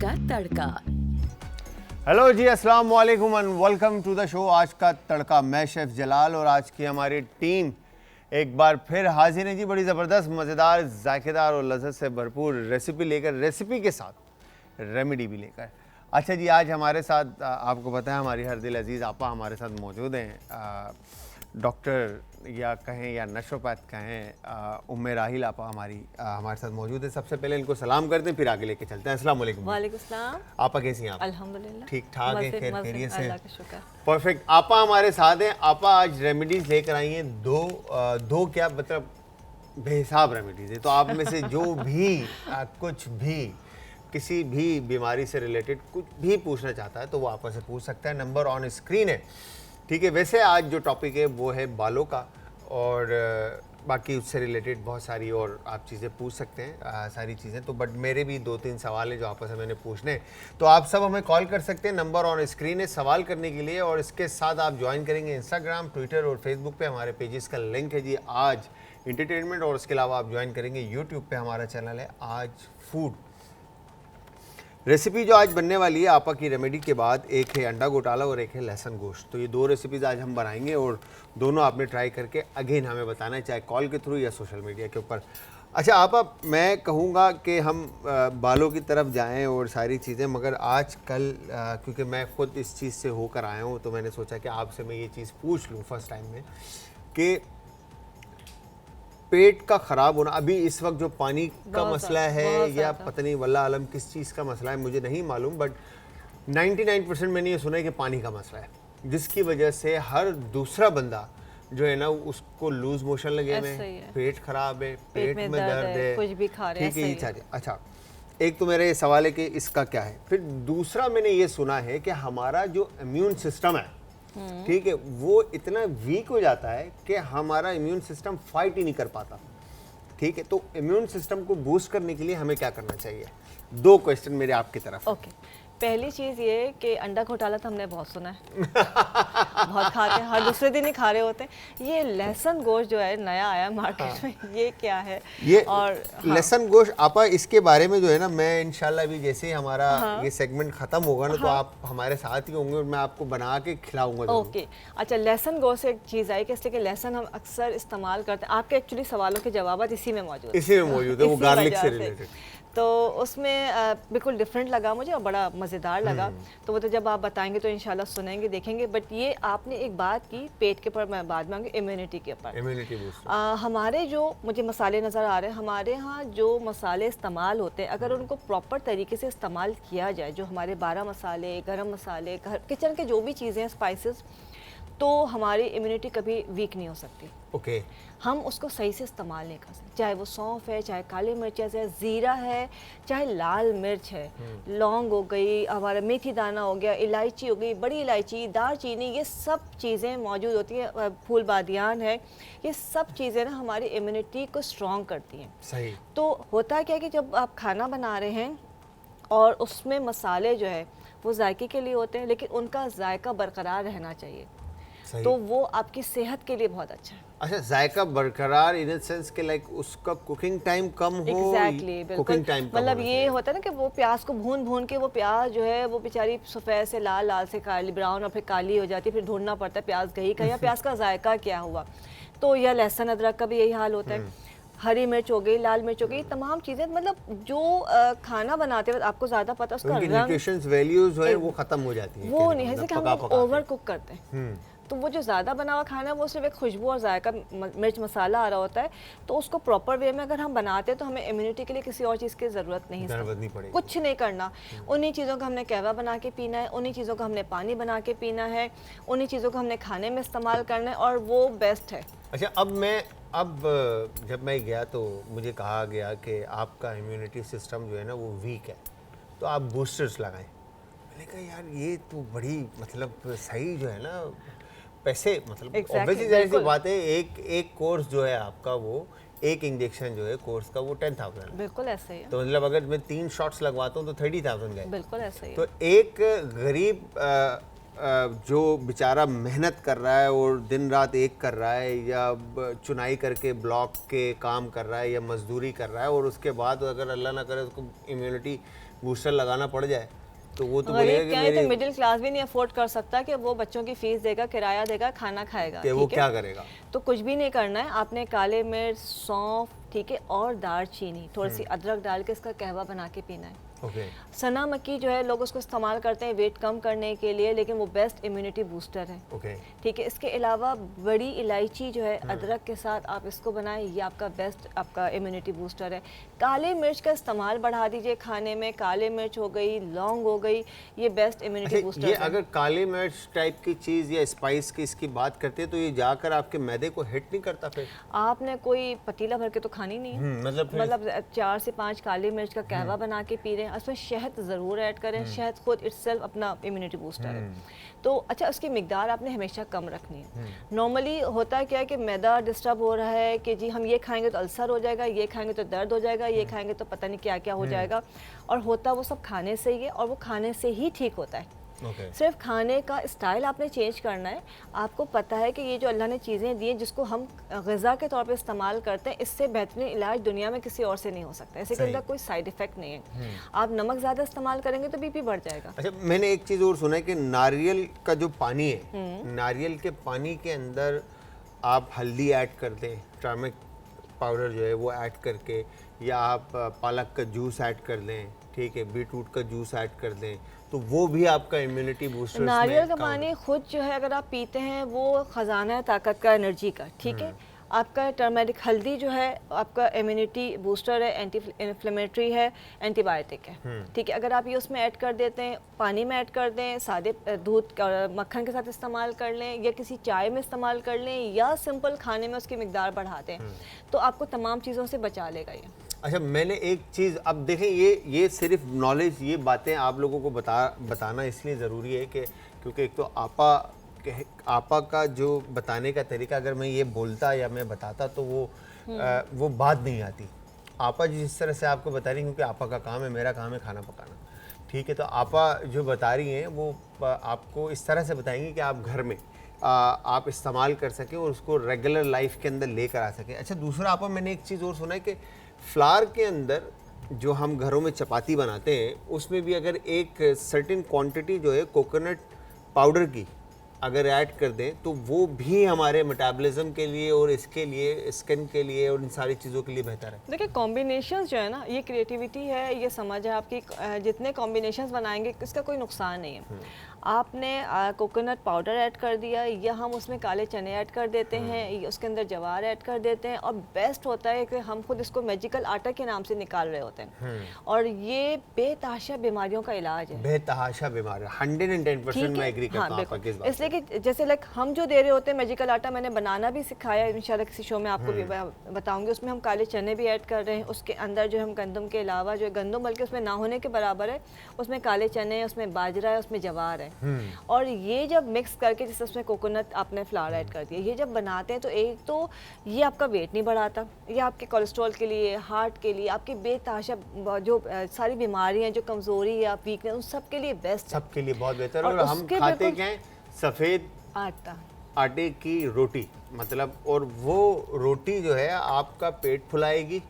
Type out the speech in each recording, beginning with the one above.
का तड़का। हेलो जी, अस्सलाम वालेकुम and welcome to the show आज का तड़का। मैं शेफ जलाल और आज की हमारी टीम एक बार फिर हाजिर है जी, बड़ी ज़बरदस्त, मज़ेदार, जायकेदार और लज़्ज़त से भरपूर रेसिपी लेकर, रेसिपी के साथ रेमेडी भी लेकर। अच्छा जी, आज हमारे साथ आपको पता है हमारी हर दिल अजीज़ आपा हमारे साथ मौजूद हैं। डॉक्टर या कहें या नशोपैथ कहें, उम्मे राहिल आपा हमारे साथ मौजूद है। सबसे पहले इनको सलाम करते हैं, फिर आगे लेके चलते हैं। अस्सलाम वालेकुम। वालेकुम सलाम। आपा कैसी हैं आप? अल्हम्दुलिल्लाह ठीक ठाक है, मज़े- खैर मज़े, खैरियत से? अल्लाह का शुक्र। परफेक्ट। आपा हमारे साथ हैं। आपा आज रेमेडीज लेकर आई हैं दो क्या मतलब बेहिसाब रेमेडीज है। तो आप में से जो भी कुछ भी किसी भी बीमारी से रिलेटेड कुछ भी पूछना चाहता है तो वो आपस से पूछ सकता है। नंबर ऑन स्क्रीन है, ठीक है। वैसे आज जो टॉपिक है वो है बालों का, और बाकी उससे रिलेटेड बहुत सारी और आप चीज़ें पूछ सकते हैं, सारी चीज़ें तो। बट मेरे भी 2-3 सवाल हैं जो आपस में मैंने पूछने हैं, तो आप सब हमें कॉल कर सकते हैं। नंबर ऑन स्क्रीन है सवाल करने के लिए, और इसके साथ आप ज्वाइन करेंगे इंस्टाग्राम, ट्विटर और फेसबुक पे हमारे पेजेस का लिंक है जी आज इंटरटेनमेंट, और उसके अलावा आप ज्वाइन करेंगे यूट्यूब पे हमारा चैनल है आज फूड। रेसिपी जो आज बनने वाली है आपा की रेमेडी के बाद, एक है अंडा घोटाला और एक है लहसुन गोश्त। तो ये दो रेसिपीज़ आज हम बनाएंगे और दोनों आपने ट्राई करके अगेन हमें बताना है, चाहे कॉल के थ्रू या सोशल मीडिया के ऊपर। अच्छा आपा, मैं कहूँगा कि हम बालों की तरफ जाएं और सारी चीज़ें, मगर आज कल क्योंकि मैं ख़ुद इस चीज़ से होकर आया हूँ तो मैंने सोचा कि आपसे मैं ये चीज़ पूछ लूँ फर्स्ट टाइम में कि पेट का ख़राब होना अभी इस वक्त जो पानी का मसला है या पता नहीं वल्लाह आलम किस चीज़ का मसला है मुझे नहीं मालूम, बट 99% मैंने ये सुना है कि पानी का मसला है, जिसकी वजह से हर दूसरा बंदा जो है ना उसको लूज मोशन लगे में, पेट खराब है, पेट में दर्द है, कुछ भी खा रहे हैं, ठीक है। अच्छा, एक तो मेरा ये सवाल है कि इसका क्या है। फिर दूसरा मैंने ये सुना है कि हमारा जो इम्यून सिस्टम है, ठीक है, वो इतना वीक हो जाता है कि हमारा इम्यून सिस्टम फाइट ही नहीं कर पाता, ठीक है। तो इम्यून सिस्टम को बूस्ट करने के लिए हमें क्या करना चाहिए? दो क्वेश्चन मेरे आपकी तरफ। ओके, पहली चीज़ ये कि अंडा घोटाला तो हमने बहुत सुना है बहुत खाते हैं, हर दूसरे दिन ही खा रहे होते हैं। ये लहसुन गोश्त जो है नया आया मार्केट में, ये क्या है? ये और लहसुन गोश्त आपा, इसके बारे में जो है ना, मैं इंशाल्लाह अभी जैसे ही हमारा ये सेगमेंट खत्म होगा ना तो आप हमारे साथ ही होंगे और मैं आपको बना के खिलाऊंगा। ओके, अच्छा, लहसुन गोश्त एक चीज़ आई कि इसलिए कि लहसुन हम अक्सर इस्तेमाल करते हैं। आपके एक्चुअली सवालों के जवाब इसी में मौजूद है, वो गार्लिक से रिलेटेड। तो उसमें बिल्कुल डिफरेंट लगा मुझे और बड़ा मज़ेदार लगा। तो वो तो जब आप बताएंगे तो इंशाल्लाह सुनेंगे, देखेंगे। बट ये आपने एक बात की पेट के ऊपर, मैं बाद में आऊँगी इम्यूनिटी के ऊपर। Immunity boost. हमारे जो मुझे मसाले नज़र आ रहे हैं, हमारे यहाँ जो मसाले इस्तेमाल होते हैं, अगर उनको प्रॉपर तरीके से इस्तेमाल किया जाए, जो हमारे 12 मसाले, गरम मसाले, किचन के जो भी चीज़ें हैं, स्पाइसेस, तो हमारी इम्यूनिटी कभी वीक नहीं हो सकती। ओके, हम उसको सही से इस्तेमाल नहीं कर सकते, चाहे वो सौंफ है, चाहे काली मिर्च है, चाहे ज़ीरा है, चाहे लाल मिर्च है, लौंग हो गई, हमारा मेथी दाना हो गया, इलायची हो गई, बड़ी इलायची, दालचीनी, ये सब चीज़ें मौजूद होती हैं, फूल बादियान है, ये सब चीज़ें ना हमारी इम्यूनिटी को स्ट्रॉन्ग करती हैं। सही। तो होता क्या है कि जब आप खाना बना रहे हैं और उसमें मसाले जो है वो जायके के लिए होते हैं, लेकिन उनका जायका बरकरार रहना चाहिए, तो वो आपकी सेहत के लिए बहुत अच्छा है। अच्छा, जायका बरकरार इन सेंस के लाइक उसका कुकिंग टाइम कम हो। एग्जैक्टली, कुकिंग टाइम मतलब ये होता है ना कि वो प्याज को भून भून के, वो प्याज जो है वो बेचारी सफ़ेद से लाल, लाल से काली, ब्राउन, और फिर काली हो जाती है, फिर ढूंढना पड़ता है प्याज गई का या प्याज का जायका क्या हुआ। तो यह लहसुन अदरक का भी यही हाल होता है, हरी मिर्च हो गई, लाल मिर्च हो गई, तमाम चीज़ें, मतलब जो खाना बनाते वक्त आपको ज़्यादा पता उसका न्यूट्रिशंस वैल्यूज जो है वो ख़त्म हो जाती है, वो नहीं है कि हम ओवर कुक करते हैं। तो वो जो ज़्यादा बना हुआ खाना है वो सिर्फ एक खुशबू और जायका, मिर्च मसाला आ रहा होता है। तो उसको प्रॉपर वे में अगर हम बनाते हैं तो हमें इम्यूनिटी के लिए किसी और चीज़ की ज़रूरत नहीं है, कुछ नहीं करना। उन्हीं चीज़ों का हमने कहवा बना के पीना है, उन्हीं चीज़ों का हमने पानी बना के पीना है, उन्हीं चीज़ों को हमने खाने में इस्तेमाल करना है, और वो बेस्ट है। अच्छा, अब जब मैं गया तो मुझे कहा गया कि आपका इम्यूनिटी सिस्टम जो है ना वो वीक है, तो आप बूस्टर्स लगाएं। मैंने कहा यार ये तो बड़ी मतलब सही जो है ना, पैसे मतलब ऑब्वियसली जाहिर सी बात है, एक कोर्स जो है आपका, वो एक इंजेक्शन जो है कोर्स का वो 10,000। बिल्कुल ऐसे ही है। तो मतलब अगर मैं 3 शॉट्स लगवाता हूँ तो 30,000 गए। बिल्कुल ऐसे ही है। तो एक गरीब जो बेचारा मेहनत कर रहा है और दिन रात एक कर रहा है, या चुनाई करके ब्लॉक के काम कर रहा है, या मजदूरी कर रहा है, और उसके बाद अगर अल्लाह ना करे उसको इम्यूनिटी बूस्टर लगाना पड़ जाए तो वो तो गरीब बोलेगा क्या कि है तो मेरे मिडिल क्लास भी नहीं अफोर्ड कर सकता कि वो बच्चों की फीस देगा, किराया देगा, खाना खाएगा, कि वो ठीक है? क्या करेगा। तो कुछ भी नहीं करना है, आपने काले मिर्च, सौंफ, ठीक है, और दालचीनी, थोड़ी सी अदरक डाल के इसका कहवा बना के पीना है। ओके सना मक्की जो है लोग उसको इस्तेमाल करते हैं वेट कम करने के लिए, लेकिन वो बेस्ट इम्यूनिटी बूस्टर है, ओके ठीक है। इसके अलावा बड़ी इलायची जो है अदरक के साथ आप इसको बनाएं, ये आपका बेस्ट आपका इम्यूनिटी बूस्टर है। काले मिर्च का इस्तेमाल बढ़ा दीजिए खाने में, काले मिर्च हो गई, लौंग हो गई, ये बेस्ट इम्यूनिटी बूस्टर ये है। अगर काली मिर्च टाइप की चीज़ या स्पाइस की इसकी बात करते हैं तो ये जाकर आपके मैदे को हिट नहीं करता फिर? आपने कोई पतीला भर के तो खानी नहीं है, मतलब 4 से 5 काली मिर्च का कहवा बना के पी रहे हैं, उसमें शहद ज़रूर ऐड करें, शहद खुद इटसेल्फ अपना इम्यूनिटी बूस्टर है। तो अच्छा उसकी मिकदार आपने हमेशा कम रखनी है। नॉर्मली होता है क्या है कि मैदा डिस्टर्ब हो रहा है कि जी हम ये खाएंगे तो अल्सर हो जाएगा, ये खाएंगे तो दर्द हो जाएगा, ये खाएंगे तो पता नहीं क्या क्या हो जाएगा, और होता वो सब खाने से ही है, और वो खाने से ही ठीक होता है। सिर्फ खाने का स्टाइल आपने चेंज करना है। आपको पता है कि ये जो अल्लाह ने चीज़ें दी हैं जिसको हम ग़िज़ा के तौर पे इस्तेमाल करते हैं, इससे बेहतरीन इलाज दुनिया में किसी और से नहीं हो सकता। इसके अंदर कोई साइड इफ़ेक्ट नहीं है। आप नमक ज़्यादा इस्तेमाल करेंगे तो बीपी बढ़ जाएगा। अच्छा, मैंने एक चीज़ और सुना है कि नारियल का जो पानी है, नारियल के पानी के अंदर आप हल्दी ऐड कर दें, टर्मरिक पाउडर जो है वो ऐड करके, या आप पालक का जूस ऐड कर दें, ठीक है, बीटरूट का जूस ऐड कर दें, तो वो भी आपका इम्यूनिटी बूस्टर। नारियल का पानी खुद जो है अगर आप पीते हैं वो ख़जाना है ताकत का, एनर्जी का, ठीक है। आपका टर्मरिक हल्दी जो है आपका इम्यूनिटी बूस्टर है, एंटी इन्फ्लेमेटरी है, एंटीबायोटिक है, ठीक है। अगर आप ये उसमें ऐड कर देते हैं, पानी में ऐड कर दें, सादे दूध और मक्खन के साथ इस्तेमाल कर लें, या किसी चाय में इस्तेमाल कर लें, या सिंपल खाने में उसकी मिकदार बढ़ा दें, तो आपको तमाम चीज़ों से बचा लेगा ये। अच्छा, मैंने एक चीज़, अब देखें ये सिर्फ नॉलेज, ये बातें आप लोगों को बताना इसलिए ज़रूरी है कि क्योंकि एक तो आपा का जो बताने का तरीका, अगर मैं ये बोलता या मैं बताता तो वो बात नहीं आती। आपा जिस तरह से आपको बता रही, क्योंकि आपा का काम है, मेरा काम है खाना पकाना, ठीक है। तो आपा जो बता रही हैं वो आपको इस तरह से बताएंगी कि आप घर में आप इस्तेमाल कर सकें और उसको रेगुलर लाइफ के अंदर लेकर आ सकें। अच्छा, दूसरा आपा मैंने एक चीज़ और सुना है कि फ्लावर के अंदर जो हम घरों में चपाती बनाते हैं उसमें भी अगर एक सर्टेन क्वांटिटी जो है कोकोनट पाउडर की अगर ऐड कर दें तो वो भी हमारे मेटाबॉलिज्म के लिए और इसके लिए, स्किन के लिए और इन सारी चीज़ों के लिए बेहतर है। देखिए कॉम्बिनेशंस जो है ना, ये क्रिएटिविटी है, ये समझ है आपकी। जितने कॉम्बिनेशंस बनाएंगे इसका कोई नुकसान नहीं है। आपने कोकोनट पाउडर ऐड कर दिया, या हम उसमें काले चने ऐड कर देते हैं, उसके अंदर जवार ऐड कर देते हैं, और बेस्ट होता है कि हम खुद इसको मैजिकल आटा के नाम से निकाल रहे होते हैं, और ये बेतहाशा बीमारियों का इलाज है। बेतहाशा बीमारी 110% मैं एग्री करता हूं आपकी इस बात से। इसलिए कि जैसे लाइक हम जो दे रहे होते हैं मैजिकल आटा, मैंने बनाना भी सिखाया, इंशाल्लाह किसी शो में आपको भी बताऊंगी। उसमें हम काले चने भी ऐड कर रहे हैं, उसके अंदर जो हम गंदम के अलावा, जो गंदम बल्कि उसमें ना होने के बराबर है, उसमें काले चने, उसमें बाजरा है, उसमें जवार है, और ये जब मिक्स करके, जैसे उसमें कोकोनट आपने फ्लावर ऐड कर दिया, ये जब बनाते हैं तो एक तो ये आपका वेट नहीं बढ़ाता, ये आपके कोलेस्ट्रॉल के लिए, हार्ट के लिए, आपकी बेतहाशा जो सारी बीमारियां, जो कमजोरी है, आप वीकनेस, उन सब के लिए बेस्ट है, सबके लिए बहुत बेहतर। और हम खाते क्या हैं? सफ़ेद आटे की रोटी, मतलब, और वो रोटी जो है आपका पेट फुलाएगी,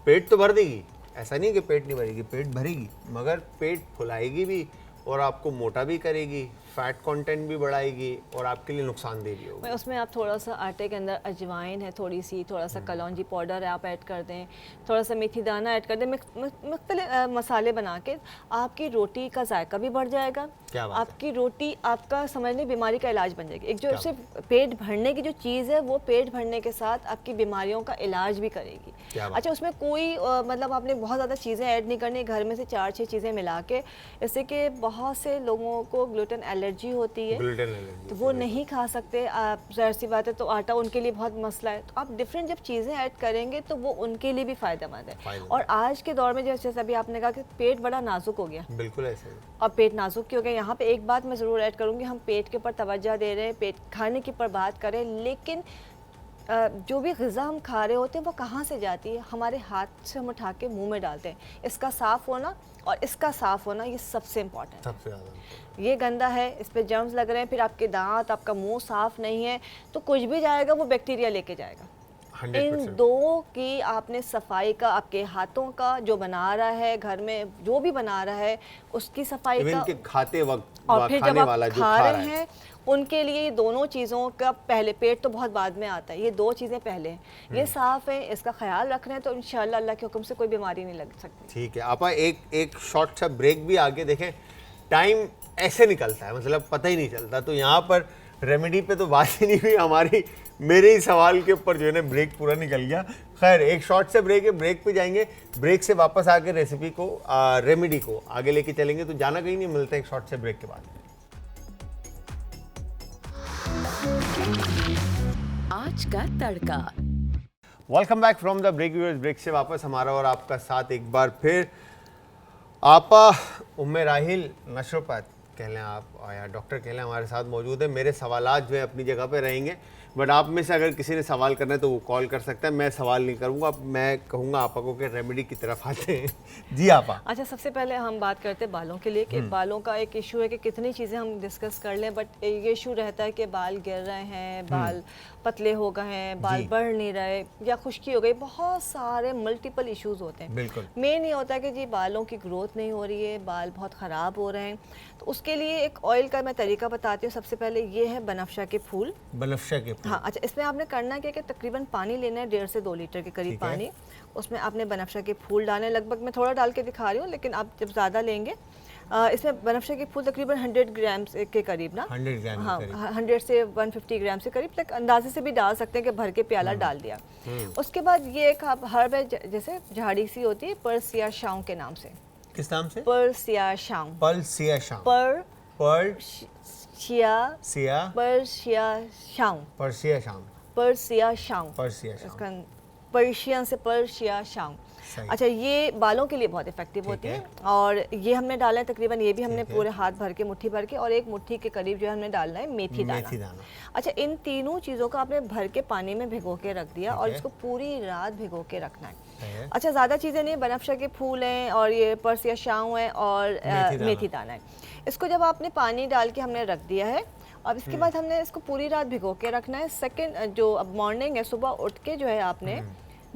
पेट तो भर देगी, ऐसा नहीं कि पेट नहीं भरेगी, पेट भरेगी, मगर पेट फुलाएगी भी और आपको मोटा भी करेगी, फैट कंटेंट भी बढ़ाएगी और आपके लिए नुकसानदेह भी होगी। उसमें आप थोड़ा सा आटे के अंदर अजवाइन है थोड़ी सी, थोड़ा सा कलौंजी पाउडर है आप ऐड कर दें, थोड़ा सा मेथी दाना ऐड कर दें, मुख्तलिफ मसाले बना के आपकी रोटी का जायका भी बढ़ जाएगा। क्या बात आपकी रोटी आपका समझ लें बीमारी का इलाज बन जाएगी। एक जो सिर्फ पेट भरने की जो चीज़ है, वो पेट भरने के साथ आपकी बीमारियों का इलाज भी करेगी। अच्छा, उसमें कोई मतलब आपने बहुत ज़्यादा चीज़ें ऐड नहीं करनी, घर में से 4-6 चीज़ें मिला के, इससे कि बहुत से लोगों को ग्लूटेन एलर्जी होती है, तो वो नहीं खा सकते। आप ज़ाहिर सी बात है, तो आटा उनके लिए बहुत मसला है। तो आप डिफरेंट जब चीज़ें ऐड करेंगे तो वो उनके लिए भी फ़ायदेमंद है। और आज के दौर में जैसे अभी आपने कहा कि पेट बड़ा नाजुक हो गया, बिल्कुल ऐसे ही। और पेट नाजुक क्यों हो गया, यहाँ पे एक बात मैं ज़रूर ऐड करूँगी, हम पेट के ऊपर तवज्जो दे रहे हैं, पेट खाने के ऊपर बात करें, लेकिन जो भी ग़िज़ा हम खा रहे होते हैं वो कहाँ से जाती है? हमारे हाथ से हम उठा के मुंह में डालते हैं। इसका साफ़ होना और इसका साफ़ होना, ये सबसे इम्पॉर्टेंट है। सबसे ज़्यादा ये गंदा है, इस पे जर्म्स लग रहे हैं, फिर आपके दांत, आपका मुंह साफ़ नहीं है, तो कुछ भी जाएगा वो बैक्टीरिया लेके जाएगा। इन 2 की आपने सफाई का, आपके हाथों का, जो बना रहा है घर में जो भी बना रहा है उसकी सफाई का, के खाते वक्त और फिर जब आप खा रहे हैं हैं उनके लिए ये दोनों चीज़ों का पहले, पेट तो बहुत बाद में आता है, ये 2 चीज़ें पहले हैं। ये साफ़ है, इसका ख्याल रख रहे हैं तो इंशाल्लाह अल्लाह के हुक्म से कोई बीमारी नहीं लग सकती। ठीक है आपा, एक शॉर्ट सा ब्रेक भी आगे देखें, टाइम ऐसे निकलता है, मतलब पता ही नहीं चलता। तो यहाँ पर रेमेडी पे तो बात ही नहीं हुई हमारी, मेरे ही सवाल के ऊपर जो है ना ब्रेक पूरा निकल गया। खैर एक शॉर्ट से ब्रेक है, ब्रेक पे जाएंगे, ब्रेक से वापस आके रेसिपी को, रेमेडी को आगे लेके चलेंगे। तो जाना कहीं नहीं, मिलता है एक शॉर्ट से ब्रेक के बाद। आज का तड़का। Welcome back from the break. Viewers, break से वापस हमारा और आपका साथ एक बार फिर। आपा उम्मे राहिल नशोपैथ कह लें आप या डॉक्टर कह लें, हमारे साथ मौजूद है। मेरे सवालात जो है अपनी जगह पे रहेंगे, बट आप में से अगर किसी ने सवाल करना है तो वो कॉल कर सकता है। मैं सवाल नहीं करूँगा, मैं कहूँगा आपा को कि रेमेडी की तरफ आते हैं। जी आपा। अच्छा, सबसे पहले हम बात करते हैं बालों के लिए कि बालों का एक इशू है कि कितनी चीज़ें हम डिस्कस कर लें, बट ये इशू रहता है कि बाल गिर रहे हैं, बाल पतले हो गए हैं, बाल बढ़ नहीं रहे या खुश्की हो गई, बहुत सारे मल्टीपल इश्यूज होते हैं। बिल्कुल। मेन ये होता है कि जी बालों की ग्रोथ नहीं हो रही है, बाल बहुत ख़राब हो रहे हैं। तो उसके लिए एक ऑयल का मैं तरीका बताती हूँ। सबसे पहले ये है बनफशा के फूल। बनफशा के फूल, हाँ। अच्छा, इसमें आपने करना क्या कि तकरीबन पानी लेना है 1.5 से 2 लीटर के करीब पानी। उसमें आपने बनफशा के फूल डालने, लगभग मैं थोड़ा डाल के दिखा रही हूँ, लेकिन आप जब ज़्यादा लेंगे इसमें बनफशा के फूल तकरीबन 100 ग्राम के करीब ना, 100 ग्राम, हाँ 100 से 150 ग्राम से करीब तक अंदाजे से भी डाल सकते हैं कि भर के प्याला डाल दिया। उसके बाद ये एक हर्ब है, जैसे झाड़ी सी होती है, पर्सिया शांग के नाम से। किस नाम से? Persia शांग। Persia शांग। Persia शांग। Persia शांग। Persia शांग। Persia शांग। इसका पर्शियन से पर्शिया शांग। अच्छा, ये बालों के लिए बहुत इफेक्टिव होती है और ये हमने डाला है तकरीबन, ये भी हमने पूरे हाथ भर के, मुट्ठी भर के, और 1 मुट्ठी के करीब जो है हमने डालना है मेथी दाना। अच्छा, इन तीनों चीज़ों को आपने भर के पानी में भिगो के रख दिया और इसको पूरी रात भिगो के रखना है। अच्छा, ज़्यादा चीज़ें नहीं, बनफशा के फूल हैं और ये पर्सिया शांग है और मेथी दाना है। इसको जब आपने पानी डाल के हमने रख दिया है, अब इसके बाद हमने इसको पूरी रात भिगो के रखना है। सेकंड जो अब मॉर्निंग है, सुबह उठ के जो है आपने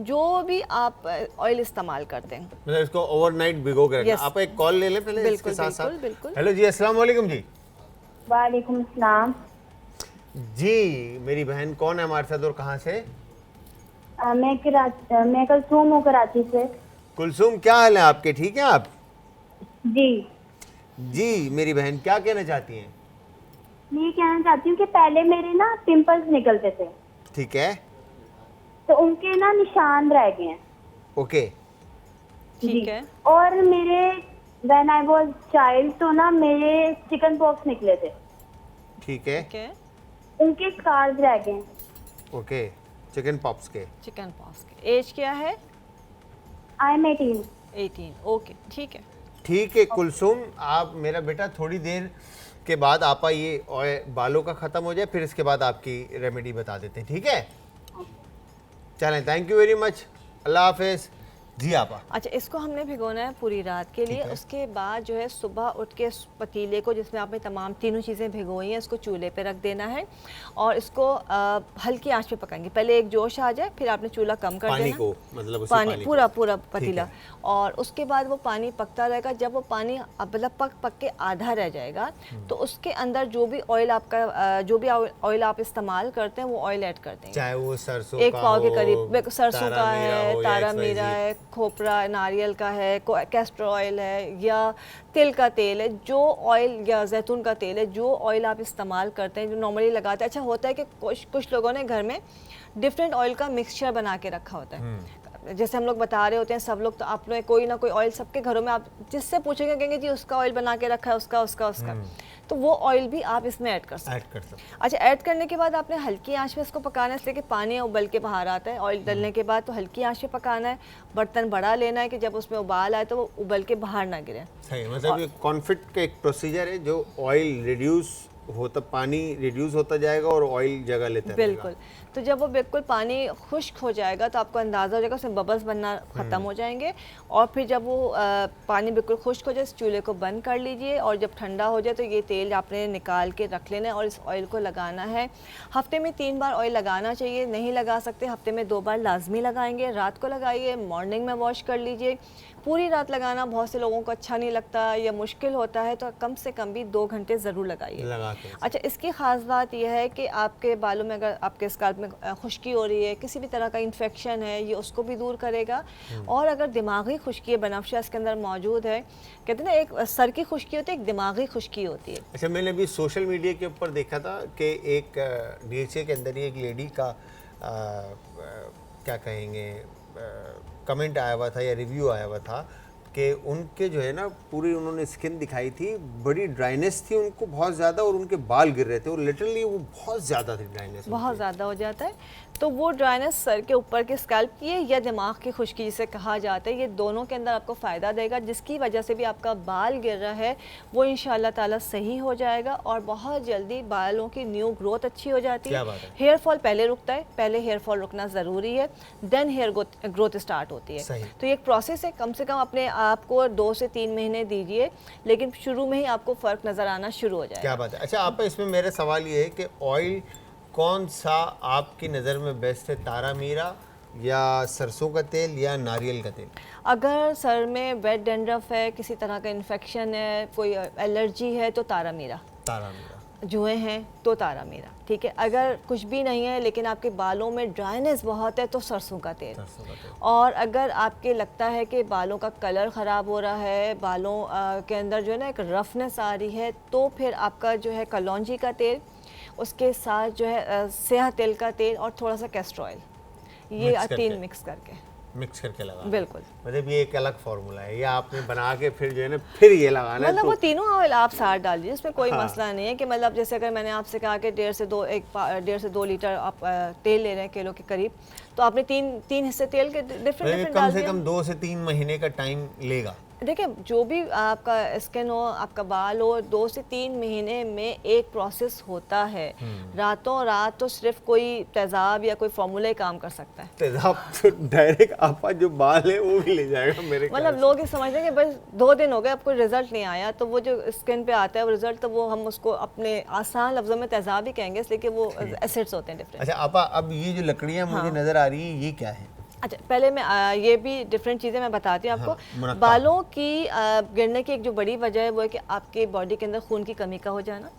जो भी आप ऑयल इस्तेमाल करते हैं, मतलब इसको ओवरनाइट भिगो के रखना। आप एक कॉल ले लें पहले इसके साथ साथ। बिल्कुल। हेलो जी, अस्सलाम वालेकुम जी। वालेकुम सलाम जी, मेरी बहन कौन है हमारे साथ और कहाँ से? मैं कुलसूम हूँ, कराची से। कुलसूम, क्या हाल है आपके? ठीक है आप? जी जी मेरी बहन, क्या कहना चाहती हैं? मैं ये कहना चाहती हूँ कि पहले मेरे ना पिंपल्स निकलते थे, ठीक है, तो उनके ना निशान रह गए हैं। ओके, ठीक है। और मेरे व्हेन आई वाज चाइल्ड तो ना मेरे चिकन पॉक्स निकले थे, ठीक है, ठीक है। उनके स्कार्स रह गए हैं। ओके, चिकन पॉप्स के। चिकन पॉक्स के एज क्या है? I am 18। 18। ओके, ठीक है। ठीक है कुलसूम, आप मेरा बेटा थोड़ी देर के बाद आपा ये बालों का ख़त्म हो जाए, फिर इसके बाद आपकी रेमेडी बता देते हैं, ठीक है? चलें, थैंक यू वेरी मच, अल्लाह हाफिज़। जी आपा। अच्छा, इसको हमने भिगोना है पूरी रात के लिए। उसके बाद जो है सुबह उठ के पतीले को जिसमें आपने तमाम तीनों चीज़ें भिगोई हैं, इसको चूल्हे पे रख देना है और इसको हल्की आंच पे पकाएंगे। पहले एक जोश आ जाए, फिर आपने चूल्हा कम कर पानी देना को, मतलब उसी पानी को। पूरा पतीला, और उसके बाद वो पानी पकता रहेगा। जब वो पानी मतलब पक के आधा रह जाएगा तो उसके अंदर जो भी ऑयल आपका जो भी ऑयल आप इस्तेमाल करते हैं वो ऑयल ऐड करते हैं, चाहे वो सरसों 1 का पाव के हो, करीब सरसों का है, हो, तारा मीरा है, खोपरा नारियल का है, कैस्टर ऑयल है या तिल का तेल है, जो ऑयल या जैतून का तेल है, जो ऑयल आप इस्तेमाल करते हैं, जो नॉर्मली लगाते हैं। अच्छा होता है कि कुछ लोगों ने घर में डिफरेंट ऑयल का मिक्सचर बना के रखा होता है। जैसे हम लोग बता रहे होते हैं सब लोग, तो आप लोग कोई ना कोई ऑयल सबके घरों में, आप जिससे पूछेंगे कहेंगे जी उसका ऑयल बना के रखा है, उसका तो वो ऑयल भी आप इसमें ऐड कर सकते हैं। अच्छा, ऐड करने के बाद आपने हल्की आंच पे इसको पकाना है, इसलिए कि पानी उबल के बाहर आता है। ऑयल डलने के बाद तो हल्की आंच पे पकाना है। बर्तन बड़ा लेना है कि जब उसमें उबाल आए तो वो उबल के बाहर ना गिरे। सही, मतलब ये कॉन्फिट का एक प्रोसीजर है जो ऑयल रिड्यूस होता पानी रिड्यूस होता जाएगा और ऑयल जगह लेता बिल्कुल। तो जब वो बिल्कुल पानी खुश्क हो जाएगा तो आपको अंदाज़ा हो जाएगा उसमें बबल्स बनना ख़त्म हो जाएंगे। और फिर जब वो पानी बिल्कुल खुश्क हो जाए इस चूल्हे को बंद कर लीजिए और जब ठंडा हो जाए तो ये तेल आपने निकाल के रख लेना है और इस ऑयल को लगाना है। हफ्ते में 3 बार ऑयल लगाना चाहिए, नहीं लगा सकते हफ्ते में 2 बार लाजमी लगाएंगे। रात को लगाइए, मॉर्निंग में वॉश कर लीजिए। पूरी रात लगाना बहुत से लोगों को अच्छा नहीं लगता या मुश्किल होता है, तो कम से कम भी 2 घंटे ज़रूर लगाइए। अच्छा, इसकी ख़ास बात यह है कि आपके बालों में अगर आपके स्काल्प में खुश्की हो रही है, किसी भी तरह का इन्फेक्शन है, ये उसको भी दूर करेगा। और अगर दिमागी खुश्की है, बनाफशा इसके अंदर मौजूद है, कहते हैं ना एक सर की खुश्की होती है, एक दिमागी खुश्की होती है। अच्छा, मैंने अभी सोशल मीडिया के ऊपर देखा था कि एक डीएचए के अंदर ही एक लेडी का क्या कहेंगे कमेंट आया हुआ था या रिव्यू आया हुआ था कि उनके जो है ना पूरी उन्होंने स्किन दिखाई थी, बड़ी ड्राइनेस थी उनको बहुत ज़्यादा और उनके बाल गिर रहे थे और लिटरली वो बहुत ज़्यादा थी ड्राइनेस, बहुत ज़्यादा हो जाता है। तो वो ड्राइनेस सर के ऊपर के स्कैल्प की है या दिमाग की खुश्की जिसे कहा जाता है, ये दोनों के अंदर आपको फ़ायदा देगा। जिसकी वजह से भी आपका बाल गिर रहा है वो इंशाल्लाह ताला सही हो जाएगा और बहुत जल्दी बालों की न्यू ग्रोथ अच्छी हो जाती है। हेयर फॉल पहले रुकता है, पहले हेयर फॉल रुकना ज़रूरी है, देन हेयर ग्रोथ स्टार्ट होती है। तो ये एक प्रोसेस है, कम से कम अपने आप को 2 से 3 महीने दीजिए, लेकिन शुरू में ही आपको फ़र्क नज़र आना शुरू हो जाएगा। क्या बात है। अच्छा, आप इसमें मेरा सवाल ये है कि ऑयल कौन सा आपकी नज़र में बेस्ट है, तारा मीरा या सरसों का तेल या नारियल का तेल? अगर सर में वेट डैंड्रफ है, किसी तरह का इन्फेक्शन है, कोई एलर्जी है तो तारा मीरा, जुएँ हैं तो तारा मीरा, ठीक है। अगर कुछ भी नहीं है लेकिन आपके बालों में ड्राइनेस बहुत है तो सरसों का तेल। और अगर आपके लगता है कि बालों का कलर ख़राब हो रहा है, बालों के अंदर जो है ना एक रफनेस आ रही है, तो फिर आपका जो है कलौंजी का तेल, उसके साथ जो है स्याह तेल का तेल और थोड़ा सा कैस्टर ऑयल, ये 3 मिक्स करके लगा। बिल्कुल, मतलब ये एक अलग फार्मूला है, ये आपने बना के फिर जो है ना फिर ये लगाना है। मतलब वो तीनों ऑयल आप साथ डाल दीजिए, इसमें कोई मसला नहीं है कि मतलब जैसे अगर मैंने आपसे कहा कि 1.5 से 2 लीटर आप तेल ले रहे हैं किलो के करीब, तो आपने 3 हिस्से तेल के डिफरेंट कम से कम 2 से 3 महीने का टाइम लेगा। देखिए, जो भी आपका स्किन हो, आपका बाल हो, 2 से 3 महीने में एक प्रोसेस होता है। रातों रात तो सिर्फ कोई तेजाब या कोई फार्मूला ही काम कर सकता है। तेजाब तो डायरेक्ट आपका जो बाल है वो भी ले जाएगा मेरे मतलब लोग ये समझते हैं कि बस 2 दिन हो गए, आपको रिजल्ट नहीं आया, तो वो जो स्किन पे आता है वो रिजल्ट, तो वो हम उसको अपने आसान लफ्जों में तेजाब ही कहेंगे, इसलिए कि वो एसिड्स होते हैं डिफरेंट। अच्छा आपा, अब ये जो लकड़ियाँ मुझे नजर आ रही है, ये क्या है? अच्छा, पहले मैं ये भी डिफरेंट चीज़ें मैं बताती हूँ आपको। बालों की गिरने की एक जो बड़ी वजह है वो है कि आपके बॉडी के अंदर खून की कमी का हो जाना,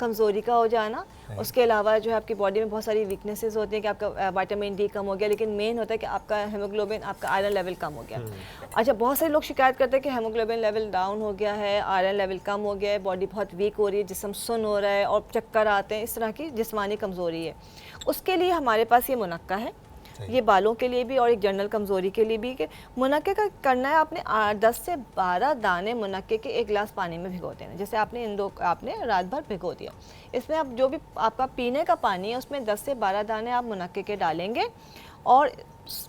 कमज़ोरी का हो जाना। उसके अलावा जो है आपकी बॉडी में बहुत सारी वीकनेसेस होती हैं कि आपका विटामिन डी कम हो गया, लेकिन मेन होता है कि आपका हेमोग्लोबिन, आपका आयरन लेवल कम हो गया। अच्छा, बहुत सारे लोग शिकायत करते हैं कि हेमोग्लोबिन लेवल डाउन हो गया है, आयरन लेवल कम हो गया है, बॉडी बहुत वीक हो रही है, जिस्म सुन्न हो रहा है और चक्कर आते हैं, इस तरह की जिस्मानी कमज़ोरी है। उसके लिए हमारे पास ये मुनक्का है, ये बालों के लिए भी और एक जनरल कमज़ोरी के लिए भी। कि मुनक्के का करना है आपने 10 से 12 दाने मुनक्के के 1 गिलास पानी में भिगो देना। जैसे आपने आपने रात भर भिगो दिया, इसमें आप जो भी आपका पीने का पानी है उसमें 10 से 12 दाने आप मुनक्के के डालेंगे और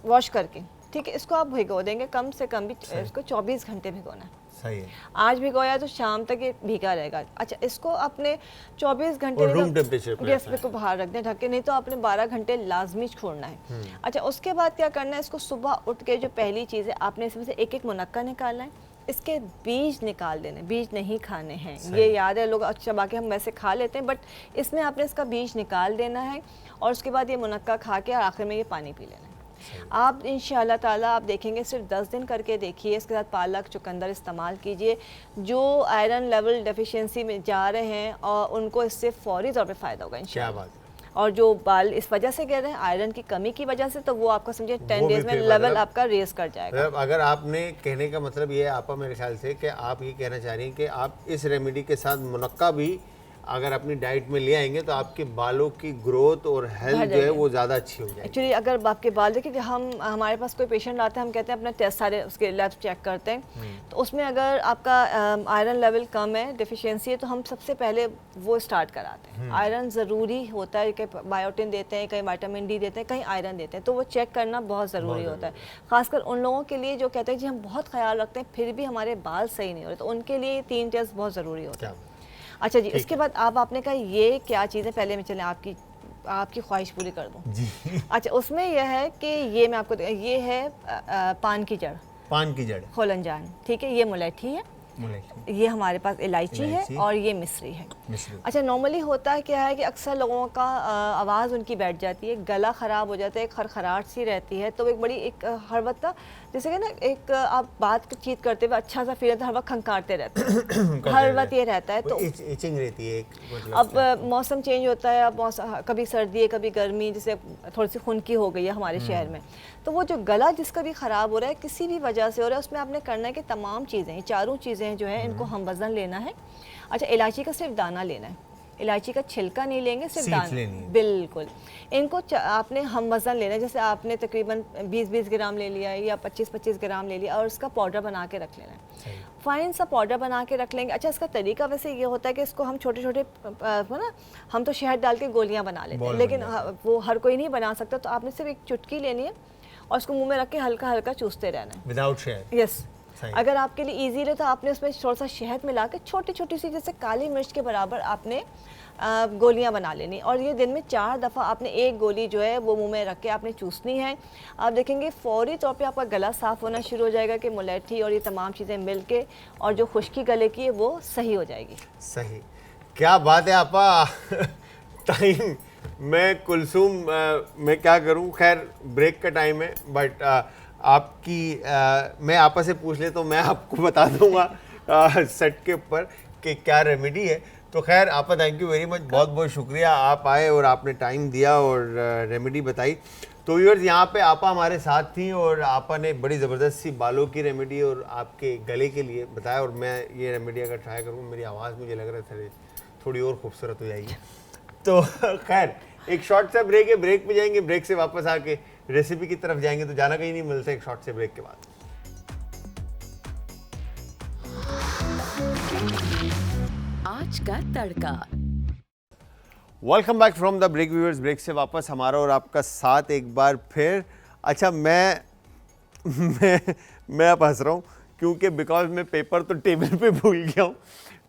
वॉश करके, ठीक है, इसको आप भिगो देंगे। कम से कम भी इसको 24 घंटे भिगोना है। सही है। आज भिगोया तो शाम तक ये भीगा रहेगा। अच्छा, इसको आपने 24 घंटे रूम टेम्परेचर पे गैस पे को बाहर रख दें ढक के, नहीं तो आपने 12 घंटे लाजमी छोड़ना है। अच्छा, उसके बाद क्या करना है, इसको सुबह उठ के जो पहली चीज़ है आपने इसमें से एक मुनक्का निकालना है, इसके बीज निकाल देने, बीज नहीं खाने हैं। ये याद है, लोग अच्छा बाकी हम वैसे खा लेते हैं, बट इसमें आपने इसका बीज निकाल देना है और उसके बाद ये मुनक्का खा के आखिर में ये पानी पी लेना है। आप इंशाल्लाह ताला आप देखेंगे, सिर्फ 10 दिन करके देखिए। इसके साथ पालक चुकंदर इस्तेमाल कीजिए। जो आयरन लेवल डेफिशिएंसी में जा रहे हैं और उनको इससे फौरी तौर पे फ़ायदा होगा इंशाल्लाह। और जो बाल इस वजह से गिर रहे हैं आयरन की कमी की वजह से, तो वो आपका समझिए 10 डेज में लेवल आपका रेस कर जाएगा। अगर आपने कहने का मतलब ये है आपा, मेरे ख्याल से कि आप ये कहना चाह रही हैं कि आप इस रेमेडी के साथ मुनक्का भी अगर अपनी डाइट में ले आएंगे तो आपके बालों की ग्रोथ और हेल्थ जो है वो ज़्यादा अच्छी हो जाएगी। एक्चुअली अगर आपके बाल देखिए कि हमारे पास कोई पेशेंट आता है, हम कहते हैं अपना टेस्ट सारे उसके लैब चेक करते हैं, तो उसमें अगर आपका आयरन लेवल कम है, डेफिशिएंसी है, तो हम सबसे पहले वो स्टार्ट कराते हैं। आयरन ज़रूरी होता है, कहीं बायोटिन देते हैं, कहीं विटामिन डी देते हैं, कहीं आयरन देते हैं, तो वो चेक करना बहुत ज़रूरी होता है। ख़ासकर उन लोगों के लिए जो कहते हैं जी हम बहुत ख्याल रखते हैं फिर भी हमारे बाल सही नहीं हो रहे, तो उनके लिए 3 टेस्ट बहुत ज़रूरी होता है। अच्छा जी, इसके बाद आपने कहा ये क्या चीज़ है, पहले मैं चले आपकी ख्वाहिश पूरी कर दूं जी। अच्छा, उसमें यह है कि ये मैं आपको ये है पान की जड़, पान की जड़, खोलंजान, ठीक है, ये मुलेठी है, ये हमारे पास इलायची है और ये मिश्री है। अच्छा, नॉर्मली होता है क्या है कि अक्सर लोगों का आवाज़ उनकी बैठ जाती है, गला ख़राब हो जाता है, खरखराहट सी रहती है, तो एक बड़ी एक हर वक्त जैसे कि ना एक आप बात चीत करते हुए अच्छा सा फील, हर वक्त खंकारते रहते हैं हर वक्त ये रहता है, तो इचिंग रहती है मतलब। अब मौसम चेंज होता है, अब मौसम कभी सर्दी है कभी गर्मी, जैसे थोड़ी सी खुनकी हो गई है हमारे शहर में, तो वो जो गला जिसका भी ख़राब हो रहा है किसी भी वजह से हो रहा है, उसमें आपने करना है कि तमाम चीज़ें, चारों चीज़ें जो है इनको हम वज़न लेना है। अच्छा, इलायची का सिर्फ दाना लेना है, इलायची का छिलका नहीं लेंगे, सिर्फ दाना, बिल्कुल। इनको आपने हम वज़न लेना है, जैसे आपने तकरीबन 20-20 ग्राम ले लिया है या 25-25 ग्राम ले लिया और इसका पाउडर बना के रख लेना है, फाइन सा पाउडर बना के रख लेंगे। अच्छा, इसका तरीका वैसे ये होता है कि इसको हम छोटे छोटे ना, हम तो शहद डाल के गोलियाँ बना लेते हैं, लेकिन वो हर कोई नहीं बना सकता, तो आपने सिर्फ एक चुटकी लेनी है और उसको मुंह में रख के हल्का हल्का चूसते रहना है विदाउट शहद। यस, अगर आपके लिए इजी रहे तो आपने उसमें थोड़ा सा शहद मिला के छोटी छोटी सी जैसे काली मिर्च के बराबर आपने गोलियां बना लेनी, और ये दिन में 4 दफ़ा आपने एक गोली जो है वो मुंह में रख के आपने चूसनी है। आप देखेंगे फौरी तौर पे आपका गला साफ़ होना शुरू हो जाएगा कि मुलेठी और ये तमाम चीज़ें मिल के, और जो खुश्की गले की है वो सही हो जाएगी। सही, क्या बात है आपा। टाइम मैं कुलसूम मैं क्या करूं, खैर ब्रेक का टाइम है, बट मैं आपस से पूछ ले तो मैं आपको बता दूंगा सेट के ऊपर कि क्या रेमेडी है। तो खैर आपा, थैंक यू वेरी मच, बहुत बहुत शुक्रिया, आप आए और आपने टाइम दिया और रेमेडी बताई। तो व्यूअर्स, यहाँ पे आपा हमारे साथ थी और आपा ने बड़ी ज़बरदस्त सी बालों की रेमेडी और आपके गले के लिए बताया, और मैं ये रेमेडी अगर ट्राई करूँ मेरी आवाज़ मुझे लग रहा है थोड़ी और खूबसूरत हो जाएगी। तो खैर एक शॉर्ट सा ब्रेक है, ब्रेक पे जाएंगे, ब्रेक से वापस आके रेसिपी की तरफ जाएंगे, तो जाना कहीं नहीं, मिलते एक शॉर्ट से ब्रेक के बाद। आज का तड़का। Welcome back from the break viewers, break से वापस हमारा और आपका साथ एक बार फिर। अच्छा, मैं अब हंस रहा हूँ क्योंकि बिकॉज मैं पेपर तो टेबल पे भूल गया हूँ।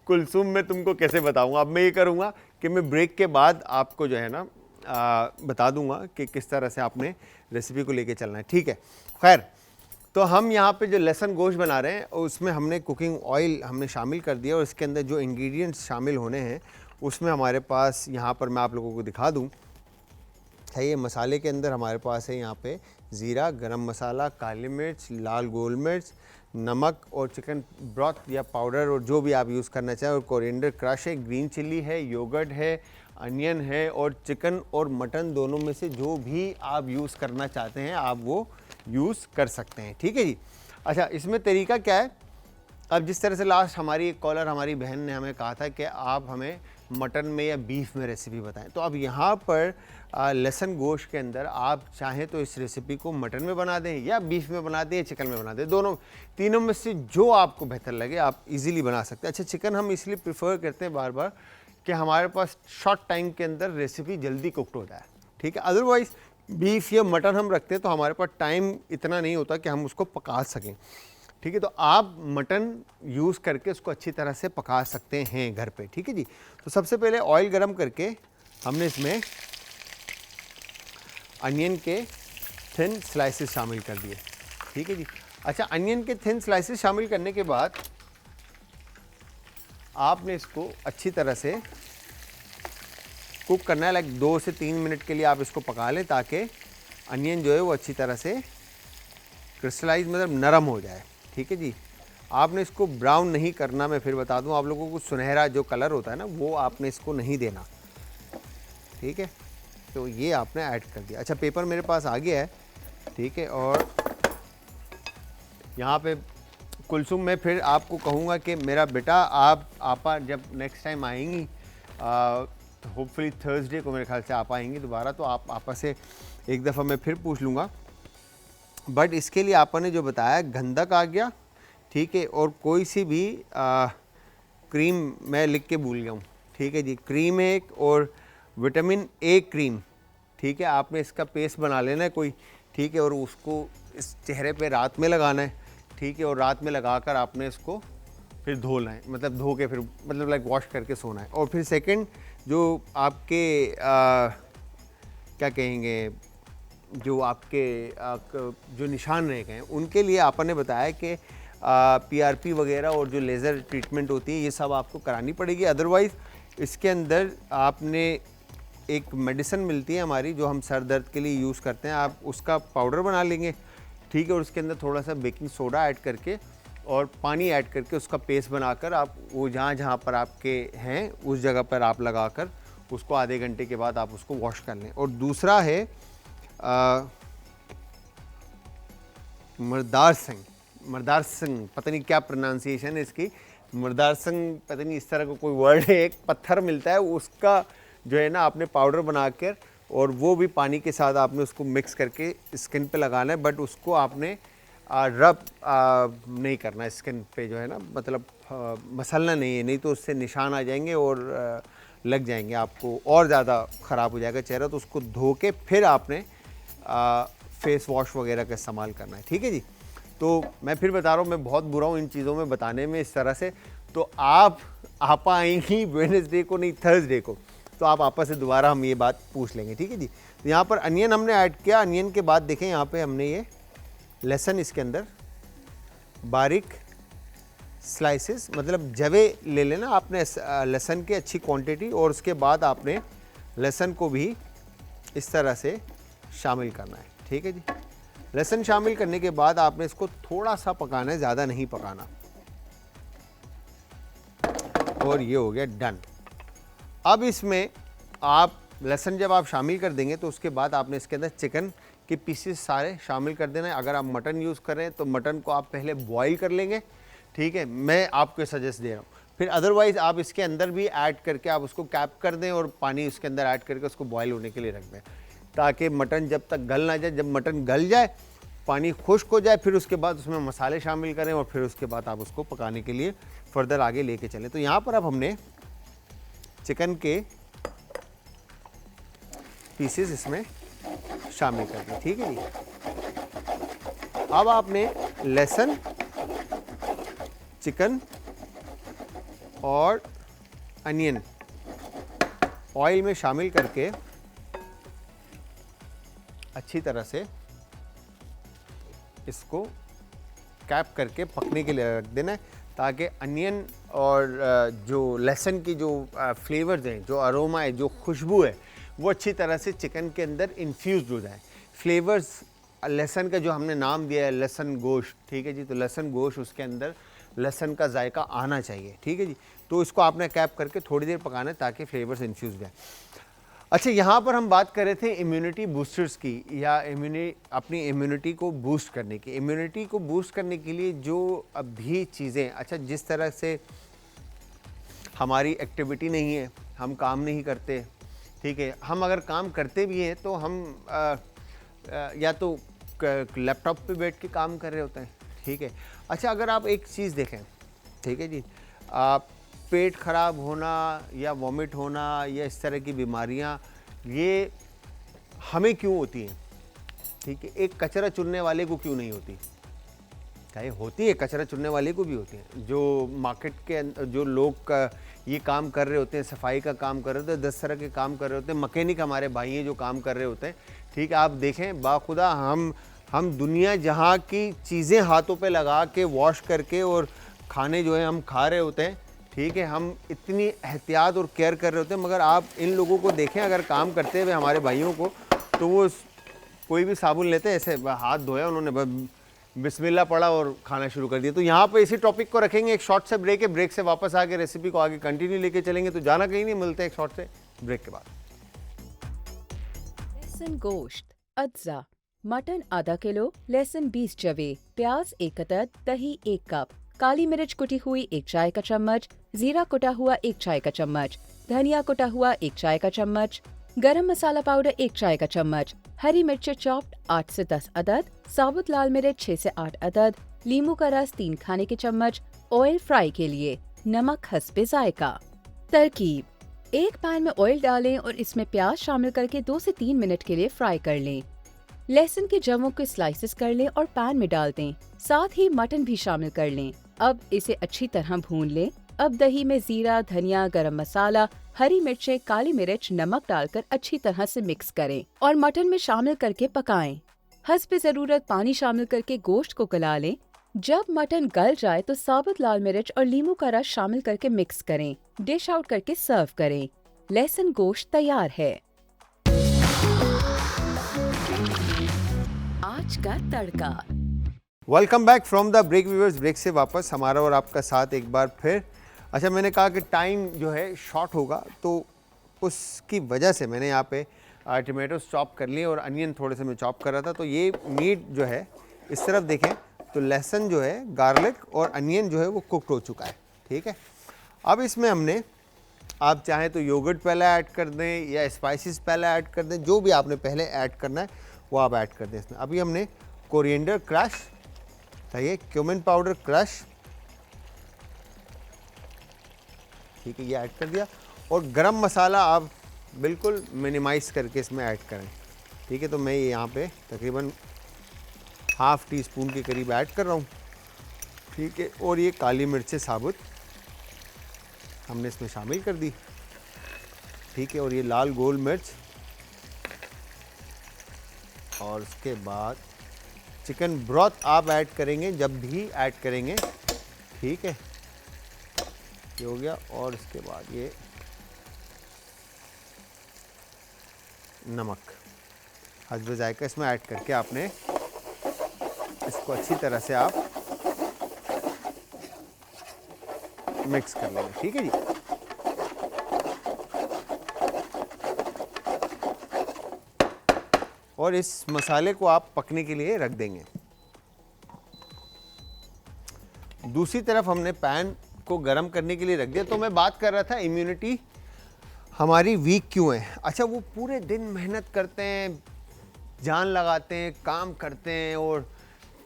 कुलसूम, मैं तुमको कैसे बताऊँगा, अब मैं ये करूँगा कि मैं ब्रेक के बाद आपको जो है ना बता दूंगा कि किस तरह से आपने रेसिपी को लेके चलना है, ठीक है। खैर, तो हम यहाँ पे जो लहसुन गोश्त बना रहे हैं उसमें हमने कुकिंग ऑयल हमने शामिल कर दिया, और इसके अंदर जो इंग्रेडिएंट्स शामिल होने हैं उसमें हमारे पास यहाँ पर मैं आप लोगों को दिखा दूँ है, ये मसाले के अंदर हमारे पास है यहाँ पे ज़ीरा, गरम मसाला, काली मिर्च, लाल गोल मिर्च, नमक और चिकन ब्रॉथ या पाउडर और जो भी आप यूज़ करना चाहें, और कोरिएंडर क्रश है, ग्रीन चिल्ली है, योगर्ट है, अनियन है, और चिकन और मटन दोनों में से जो भी आप यूज़ करना चाहते हैं आप वो यूज़ कर सकते हैं, ठीक है जी। अच्छा, इसमें तरीका क्या है, अब जिस तरह से लास्ट हमारी एक कॉलर हमारी बहन ने हमें कहा था कि आप हमें मटन में या बीफ में रेसिपी बताएं, तो अब यहाँ पर लहसुन गोश्त के अंदर आप चाहें तो इस रेसिपी को मटन में बना दें या बीफ में बना दें या चिकन में बना दें, दोनों तीनों में से जो आपको बेहतर लगे आप इजीली बना सकते हैं। अच्छा, चिकन हम इसलिए प्रेफर करते हैं बार बार कि हमारे पास शॉर्ट टाइम के अंदर रेसिपी जल्दी कुकड हो जाए, ठीक है। अदरवाइज़ बीफ या मटन हम रखते हैं तो हमारे पास टाइम इतना नहीं होता कि हम उसको पका सकें, ठीक है। तो आप मटन यूज़ करके उसको अच्छी तरह से पका सकते हैं घर पे, ठीक है जी। तो सबसे पहले ऑयल गरम करके हमने इसमें अनियन के थिन स्लाइसेस शामिल कर दिए, ठीक है जी। अच्छा, अनियन के थिन स्लाइसेस शामिल करने के बाद आपने इसको अच्छी तरह से कुक करना है, लाइक 2 से 3 मिनट के लिए आप इसको पका लें ताकि अनियन जो है वो अच्छी तरह से क्रिस्टलाइज मतलब नरम हो जाए, ठीक है जी। आपने इसको ब्राउन नहीं करना, मैं फिर बता दूं आप लोगों को, सुनहरा जो कलर होता है ना वो आपने इसको नहीं देना, ठीक है। तो ये आपने ऐड कर दिया। अच्छा, पेपर मेरे पास आ गया है, ठीक है। और यहाँ पे कुलसूम, मैं फिर आपको कहूँगा कि मेरा बेटा आपा जब नेक्स्ट टाइम आएंगी तो होपफुली थर्सडे को मेरे ख्याल से आप आएंगी दोबारा, तो आप आपा से एक दफ़ा मैं फिर पूछ लूँगा। बट इसके लिए आपा ने जो बताया, गंधक आ गया, ठीक है, और कोई सी भी क्रीम मैं लिख के भूल गया हूँ, ठीक है जी, क्रीम एक और विटामिन ए क्रीम, ठीक है। आपने इसका पेस्ट बना लेना है कोई, ठीक है, और उसको इस चेहरे पे रात में लगाना है, ठीक है, और रात में लगाकर आपने इसको फिर धोना है, मतलब धो के फिर मतलब लाइक वॉश करके सोना है। और फिर सेकंड जो आपके क्या कहेंगे, जो आपके जो निशान रह गए हैं उनके लिए आपने बताया कि PRP वगैरह और जो लेज़र ट्रीटमेंट होती है ये सब आपको करानी पड़ेगी। अदरवाइज़ इसके अंदर आपने एक मेडिसिन मिलती है हमारी जो हम सर दर्द के लिए यूज़ करते हैं, आप उसका पाउडर बना लेंगे, ठीक है, और उसके अंदर थोड़ा सा बेकिंग सोडा ऐड करके और पानी ऐड करके उसका पेस्ट बनाकर आप वो जहाँ जहाँ पर आपके हैं उस जगह पर आप लगाकर उसको आधे घंटे के बाद आप उसको वॉश कर लें। और दूसरा है मर्दार सिंह, पता नहीं क्या प्रोनाउंसिएशन है इसकी, मर्दार सिंह पता नहीं इस तरह का कोई वर्ड है, एक पत्थर मिलता है उसका जो है ना आपने पाउडर बनाकर और वो भी पानी के साथ आपने उसको मिक्स करके स्किन पे लगाना है, बट उसको आपने रब नहीं करना है स्किन पे, जो है ना मतलब मसलना नहीं है, नहीं तो उससे निशान आ जाएंगे और लग जाएंगे, आपको और ज़्यादा ख़राब हो जाएगा चेहरा। तो उसको धो के फिर आपने फेस वॉश वगैरह का इस्तेमाल करना है, ठीक है जी। तो मैं फिर बता रहा हूँ, मैं बहुत बुरा हूँ इन चीज़ों में बताने में इस तरह से। तो आपा आएंगी वेडनेसडे को, नहीं थर्सडे को, तो आप आपस से दोबारा हम ये बात पूछ लेंगे, ठीक है जी। तो यहाँ पर अनियन हमने ऐड किया, अनियन के बाद देखें यहाँ पे हमने ये लहसुन इसके अंदर बारीक स्लाइसेस, मतलब जवे ले लेना आपने लहसुन की अच्छी क्वांटिटी, और उसके बाद आपने लहसुन को भी इस तरह से शामिल करना है, ठीक है जी। लहसुन शामिल करने के बाद आपने इसको थोड़ा सा पकाना है, ज़्यादा नहीं पकाना, और ये हो गया डन। अब इसमें आप लहसुन जब आप शामिल कर देंगे तो उसके बाद आपने इसके अंदर चिकन के पीसेस सारे शामिल कर देना है। अगर आप मटन यूज़ कर रहे हैं तो मटन को आप पहले बॉईल कर लेंगे, ठीक है, मैं आपको सजेस्ट दे रहा हूँ। फिर अदरवाइज़ आप इसके अंदर भी ऐड करके आप उसको कैप कर दें और पानी उसके अंदर ऐड करके उसको बॉईल होने के लिए रख दें, ताकि मटन जब तक गल ना जाए, जब मटन गल जाए, पानी खुश्क हो जाए, फिर उसके बाद उसमें मसाले शामिल करें और फिर उसके बाद आप उसको पकाने के लिए फर्दर आगे लेके चलें। तो यहाँ पर अब हमने चिकन के पीसेस इसमें शामिल कर दिए, ठीक है जी। अब आपने लहसुन, चिकन और अनियन ऑयल में शामिल करके अच्छी तरह से इसको कैप करके पकने के लिए रख देना है, ताकि अनियन और जो लहसुन की जो फ्लेवर्स हैं, जो अरोमा है, जो खुशबू है, वो अच्छी तरह से चिकन के अंदर इन्फ्यूज़ हो जाए। फ्लेवर्स लहसुन का जो हमने नाम दिया है लहसुन गोश्त, ठीक है जी, तो लहसुन गोश्त उसके अंदर लहसुन का जायका आना चाहिए, ठीक है जी। तो इसको आपने कैप करके थोड़ी देर पकाना है ताकि फ्लेवर्स इन्फ्यूज़ हो जाए। अच्छा, यहाँ पर हम बात कर रहे थे इम्यूनिटी बूस्टर्स की, या अपनी इम्यूनिटी को बूस्ट करने की। इम्यूनिटी को बूस्ट करने के लिए जो अभी चीज़ें, अच्छा जिस तरह से हमारी एक्टिविटी नहीं है, हम काम नहीं करते, ठीक है, हम अगर काम करते भी हैं तो हम या तो लैपटॉप पे बैठ के काम कर रहे होते हैं, ठीक है। अच्छा, अगर आप एक चीज़ देखें, ठीक है जी, आप पेट ख़राब होना या वॉमिट होना या इस तरह की बीमारियां, ये हमें क्यों होती हैं, ठीक है, एक कचरा चुनने वाले को क्यों नहीं होती? चाहे होती है, कचरा चुनने वाले को भी होती है। जो मार्केट के अंदर जो लोग ये काम कर रहे होते हैं, सफाई का काम कर रहे होते हैं, 10 तरह के काम कर रहे होते हैं, मैकेनिक हमारे भाई हैं जो काम कर रहे होते हैं, ठीक है। आप देखें बाखुदा हम दुनिया जहाँ की चीज़ें हाथों पे लगा के वॉश करके और खाने जो है हम खा रहे होते हैं, ठीक है, हम इतनी एहतियात और केयर कर रहे होते हैं, मगर आप इन लोगों को देखें अगर काम करते हुए हमारे भाइयों को, तो वो कोई भी साबुन लेते हैं, ऐसे हाथ धोया उन्होंने, बिस्मिल्लाह पढ़ा और खाना शुरू कर दिया। तो यहाँ पे इसी टॉपिक को रखेंगे, एक शॉर्ट से ब्रेक है, ब्रेक से वापस आके रेसिपी को आगे कंटिन्यू लेके चलेंगे। तो जाना कहीं नहीं, मिलते हैं एक शॉर्ट से ब्रेक के बाद। लहसुन गोश्त अज्जा, मटन आधा किलो, लहसुन 20 जवे, प्याज 1 अदद, दही 1 कप, काली मिर्च कुटी हुई 1 चाय का चम्मच, जीरा कुटा हुआ 1 चाय का चम्मच, धनिया कुटा हुआ 1 चाय का चम्मच, गरम मसाला पाउडर 1 चाय का चम्मच, हरी मिर्च चॉप्ड 8 से 10 अदद, साबुत लाल मिर्च 6 से 8 अदद, नींबू का रस 3 खाने के चम्मच, ऑयल फ्राई के लिए, नमक हस्बे जायका। तरकीब: एक पैन में ऑयल डालें और इसमें प्याज शामिल करके 2 से 3 मिनट के लिए फ्राई कर लें। लहसुन के जवों के स्लाइसेस कर लें और पैन में डाल दें। साथ ही मटन भी शामिल कर लें। अब इसे अच्छी तरह भून लें। अब दही में जीरा, धनिया, गरम मसाला, हरी मिर्चें, काली मिर्च, नमक डालकर अच्छी तरह से मिक्स करें और मटन में शामिल करके पकाएं। हस्ब ज़रूरत पानी शामिल करके गोश्त को गला लें। जब मटन गल जाए तो साबुत लाल मिर्च और नींबू का रस शामिल करके मिक्स करें। डिश आउट करके सर्व करें। लहसुन गोश्त तैयार है। आज का तड़का। Welcome back from the break. Viewers, break से वापस हमारा और आपका साथ एक बार फिर। अच्छा, मैंने कहा कि टाइम जो है शॉर्ट होगा, तो उसकी वजह से मैंने यहाँ पे टमाटोस चॉप कर लिए और अनियन थोड़े से मैं चॉप कर रहा था। तो ये मीट जो है इस तरफ देखें तो लहसुन जो है, गार्लिक और अनियन जो है वो कुकड हो चुका है। ठीक है, अब इसमें हमने, आप चाहें तो योगर्ट पहले ऐड कर दें या स्पाइसेस पहले ऐड कर दें, जो भी आपने पहले ऐड करना है वो आप ऐड कर दें इसमें। अभी हमने कोरिएंडर क्रश, चाहिए क्यूमिन पाउडर क्रश, ठीक है, ये ऐड कर दिया। और गरम मसाला आप बिल्कुल मिनिमाइज़ करके इसमें ऐड करें। ठीक है, तो मैं ये यहाँ पे तकरीबन हाफ़ टी स्पून के करीब ऐड कर रहा हूँ। ठीक है, और ये काली मिर्चें साबुत हमने इसमें शामिल कर दी। ठीक है, और ये लाल गोल मिर्च, और उसके बाद चिकन ब्रॉथ आप ऐड करेंगे जब भी ऐड करेंगे। ठीक है, ये हो गया। और इसके बाद ये नमक हस्ब जायका इसमें ऐड करके आपने इसको अच्छी तरह से आप मिक्स कर लेंगे। ठीक है जी। और इस मसाले को आप पकने के लिए रख देंगे। दूसरी तरफ हमने पैन को गरम करने के लिए रख दिया। तो मैं बात कर रहा था इम्यूनिटी हमारी वीक क्यों है। अच्छा, वो पूरे दिन मेहनत करते हैं, जान लगाते हैं, काम करते हैं और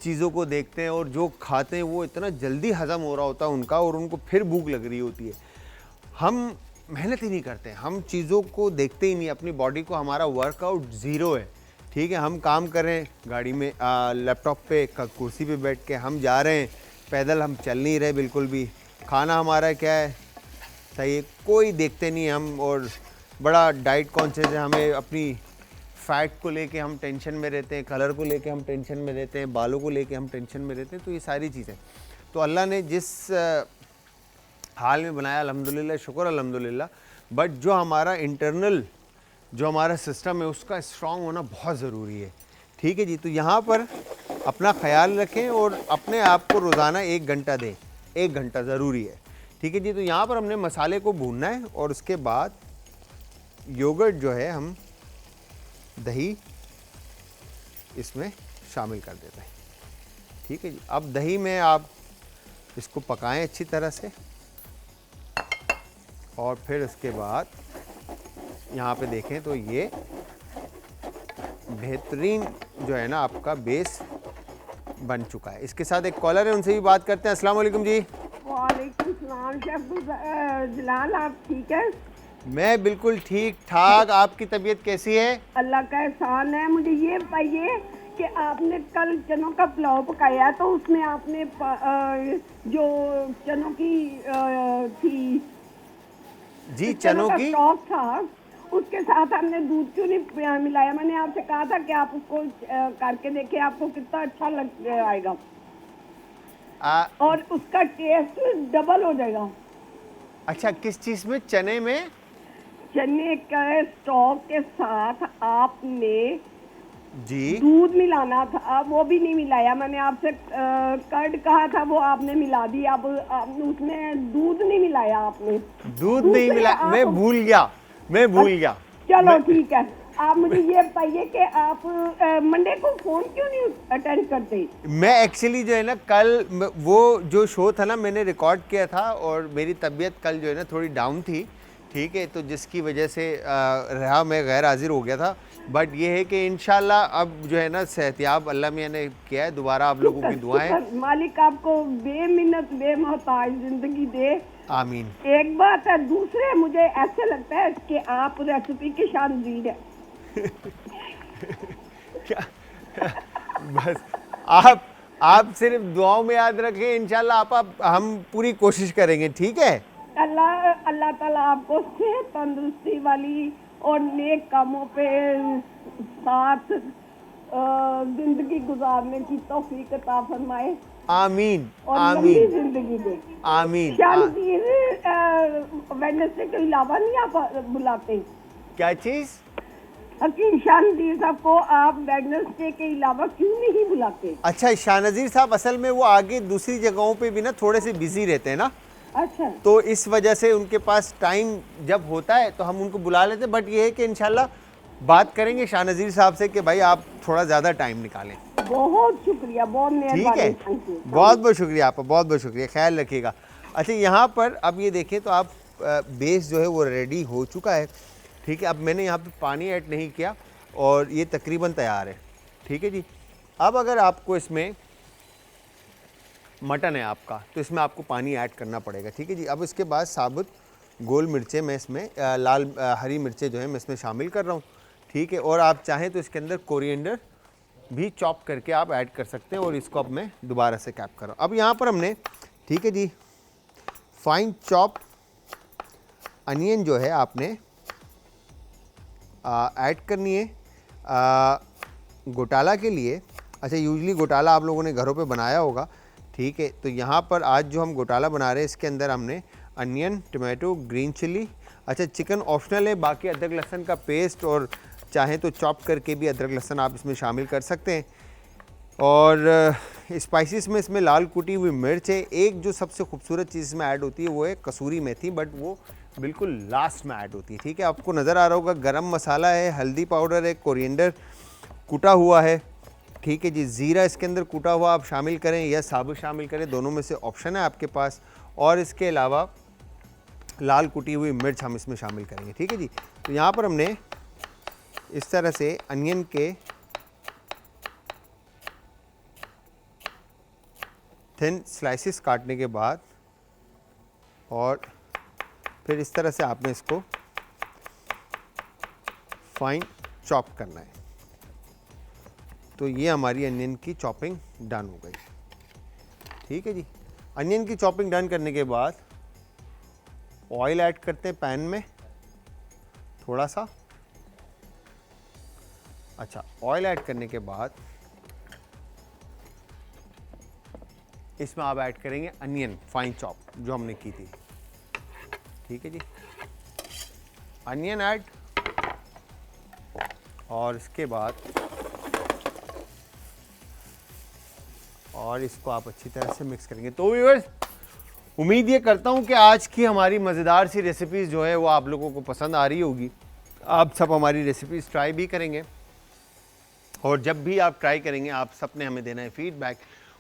चीज़ों को देखते हैं, और जो खाते हैं वो इतना जल्दी हज़म हो रहा होता है उनका, और उनको फिर भूख लग रही होती है। हम मेहनत ही नहीं करते, हम चीज़ों को देखते ही नहीं, अपनी बॉडी को, हमारा वर्कआउट ज़ीरो है। ठीक है, हम काम कर रहे हैं गाड़ी में, लैपटॉप पे, कुर्सी पे बैठ के हम जा रहे हैं, पैदल हम चल नहीं रहे बिल्कुल भी। खाना हमारा क्या है, सही है, कोई देखते नहीं हम, और बड़ा डाइट कॉन्शियस है। हमें अपनी फैट को लेके हम टेंशन में रहते हैं, कलर को लेके हम टेंशन में रहते हैं, बालों को लेके हम टेंशन में रहते हैं। तो ये सारी चीज़ें, तो अल्लाह ने जिस हाल में बनाया, अल्हम्दुलिल्लाह, शुक्र अल्हम्दुलिल्लाह, बट जो हमारा इंटरनल जो हमारा सिस्टम है उसका स्ट्रॉन्ग होना बहुत ज़रूरी है। ठीक है जी। तो यहाँ पर अपना ख्याल रखें और अपने आप को रोज़ाना 1 घंटा दें, 1 घंटा ज़रूरी है। ठीक है जी। तो यहाँ पर हमने मसाले को भूनना है, और उसके बाद योगर्ट जो है, हम दही इसमें शामिल कर देते हैं। ठीक है जी। अब दही में आप इसको पकाएं अच्छी तरह से, और फिर उसके बाद यहाँ पे देखें तो ये बेहतरीन जो है ना आपका बेस बन चुका है। इसके साथ एक कॉलर है, उनसे भी बात करते हैं। अस्सलाम वालेकुम जी। वालेकुम सलाम शेफ जलाल, आप ठीक है? मैं बिल्कुल ठीक ठाक। आपकी तबीयत कैसी है? अल्लाह का एहसान है। मुझे ये बताइए कि आपने कल चनों का पुलाव पकाया, तो उसमें आपने जो चनों की थी जी, चनों की स्टॉक था, उसके साथ हमने दूध क्यों नहीं मिलाया? मैंने आपसे कहा था कि आप उसको करके देखें, आपको कितना अच्छा लग आएगा, और उसका टेस्ट डबल हो जाएगा। अच्छा, किस चीज़ में? चने में? चने के स्टॉक के साथ आपने जी दूध मिलाना था, वो भी नहीं मिलाया। मैंने आपसे कर्ड कहा था, वो आपने मिला दी। अब उसमें दूध नहीं मिलाया आपने। दूध नहीं मिला, मैं भूल गया। चलो ठीक है। आप मुझे ये बताइए कि आप मंडे को फोन क्यों नहीं अटेंड करते? मैं एक्चुअली जो है ना, कल वो जो शो था ना, मैंने रिकॉर्ड किया था, और मेरी तबीयत कल जो है ना थोड़ी डाउन थी। ठीक है, तो जिसकी वजह से रहा मैं गैर हाजिर हो गया था। बट ये है कि इंशाल्लाह अब जो है ना सेहतियाब अल्लाह मियां ने किया है। दोबारा आप लोगों की दुआएं, मालिक आपको बेमिन्नत बेमोहताज जिंदगी दे, आमीन। एक बात है। दूसरे, मुझे ऐसे लगता है कि आप रेसिपी के शानवीर है। क्या बस आप सिर्फ दुआओं में याद रखें, इंशाल्लाह आप हम पूरी कोशिश करेंगे, ठीक है। अल्लाह अल्लाह ताला आपको सेहत तंदुरुस्ती वाली और नेक कामों पे साथ जिंदगी गुजारने की तौफीक अता फरमाए आमीन और लंबी आमीन जिंदगी दे। आमीन। शानवीर वेडनेसडे के अलावा नहीं आप बुलाते? क्या चीज? हकीम शानवीर साहब को आप वेडनेसडे के अलावा क्यों नहीं बुलाते? अच्छा, शाहनज़ीर साहब असल में वो आगे दूसरी जगहों पे भी ना थोड़े से बिजी रहते हैं ना, अच्छा, तो इस वजह से उनके पास टाइम जब होता है तो हम उनको बुला लेते हैं। बट ये है कि इंशाल्लाह बात करेंगे शाहनज़ीर साहब से कि भाई आप थोड़ा ज़्यादा टाइम निकालें। बहुत शुक्रिया, बहुत ठीक मेहरबानी, है, थैंक यू। बहुत बहुत शुक्रिया आपका, बहुत बहुत शुक्रिया, ख्याल रखिएगा। अच्छा, यहाँ पर अब ये देखें तो आप बेस जो है वो रेडी हो चुका है, ठीक है। अब मैंने यहाँ पे पानी ऐड नहीं किया और ये तकरीबन तैयार है, ठीक है जी। अब अगर आपको इसमें मटन है आपका तो इसमें आपको पानी ऐड करना पड़ेगा, ठीक है जी। अब इसके बाद साबुत गोल मिर्चें मैं इसमें हरी मिर्चें जो है मैं इसमें शामिल कर रहा हूँ, ठीक है। और आप चाहें तो इसके अंदर कोरिएंडर भी चॉप करके आप ऐड कर सकते हैं। और इसको अब मैं दोबारा से कैप कर रहा हूँ। अब यहाँ पर हमने, ठीक है जी, फाइन चॉप अनियन जो है आपने ऐड करनी है गोटाला के लिए। अच्छा, यूजली गोटाला आप लोगों ने घरों पे बनाया होगा, ठीक है। तो यहाँ पर आज जो हम गोटाला बना रहे हैं इसके अंदर हमने अनियन, टमाटो, ग्रीन चिली, अच्छा चिकन ऑप्शनल है, बाकी अदरक लहसुन का पेस्ट और चाहें तो चॉप करके भी अदरक लहसुन आप इसमें शामिल कर सकते हैं। और स्पाइसेस में इसमें लाल कुटी हुई मिर्च है। एक जो सबसे खूबसूरत चीज़ इसमें ऐड होती है वो है कसूरी मेथी, बट वो बिल्कुल लास्ट में ऐड होती है, ठीक है। आपको नज़र आ रहा होगा गरम मसाला है, हल्दी पाउडर है, कोरिएंडर कूटा हुआ है, ठीक है जी। ज़ीरा इसके अंदर कूटा हुआ आप शामिल करें या साबुत शामिल करें, दोनों में से ऑप्शन है आपके पास। और इसके अलावा लाल कुटी हुई मिर्च हम इसमें शामिल करेंगे, ठीक है जी। तो यहाँ पर हमने इस तरह से अनियन के थिन स्लाइसिस काटने के बाद और फिर इस तरह से आपने इसको फाइन चॉप करना है। तो ये हमारी अनियन की चॉपिंग डन हो गई, ठीक है जी। अनियन की चॉपिंग डन करने के बाद ऑयल ऐड करते हैं पैन में थोड़ा सा। अच्छा, ऑयल ऐड करने के बाद इसमें आप ऐड करेंगे अनियन फाइन चॉप जो हमने की थी, ठीक है जी। अनियन ऐड और इसके बाद और इसको आप अच्छी तरह से मिक्स करेंगे। तो व्यूअर्स, उम्मीद ये करता हूँ कि आज की हमारी मज़ेदार सी रेसिपीज़ जो है वो आप लोगों को पसंद आ रही होगी। आप सब हमारी रेसिपीज़ ट्राई भी करेंगे और जब भी आप ट्राई करेंगे आप सब ने हमें देना है फीडबैक।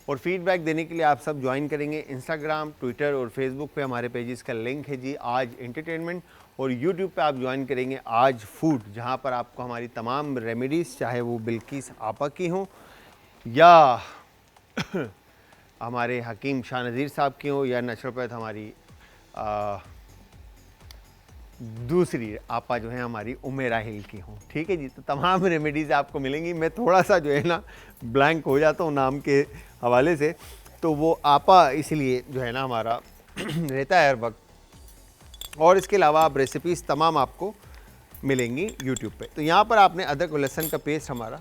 और फीडबैक देने के लिए आप सब ज्वाइन करेंगे इंस्टाग्राम, ट्विटर और फेसबुक पे हमारे पेजेस का लिंक है जी आज एंटरटेनमेंट। और यूट्यूब पे आप ज्वाइन करेंगे आज फूड, जहाँ पर आपको हमारी तमाम रेमेडीज़, चाहे वो बिल्किस आपा की हों या हमारे हकीम शाहनज़ीर साहब की हो या नेचुरोपैथ हमारी दूसरी आपा जो है हमारी उमेरा हिल की हो, ठीक है जी। तो तमाम रेमेडीज़ आपको मिलेंगी। मैं थोड़ा सा जो है ना ब्लैंक हो जाता हूँ नाम के हवाले से, तो वो आपा इसलिए जो है ना हमारा रहता है हर वक्त। और इसके अलावा आप रेसिपीज़ तमाम आपको मिलेंगी यूट्यूब पे। तो यहाँ पर आपने अदरक और लहसुन का पेस्ट हमारा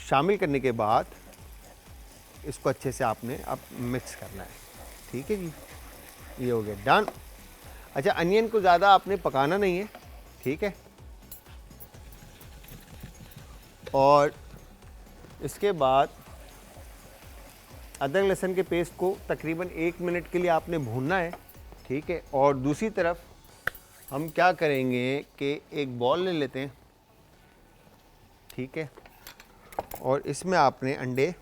शामिल करने के बाद इसको अच्छे से आपने अब मिक्स करना है, ठीक है जी। ये हो गया डन। अच्छा, अनियन को ज़्यादा आपने पकाना नहीं है, ठीक है। और इसके बाद अदरक लहसुन के पेस्ट को तकरीबन 1 मिनट के लिए आपने भूनना है, ठीक है। और दूसरी तरफ हम क्या करेंगे कि एक बॉल ले लेते हैं, ठीक है। और इसमें आपने अंडे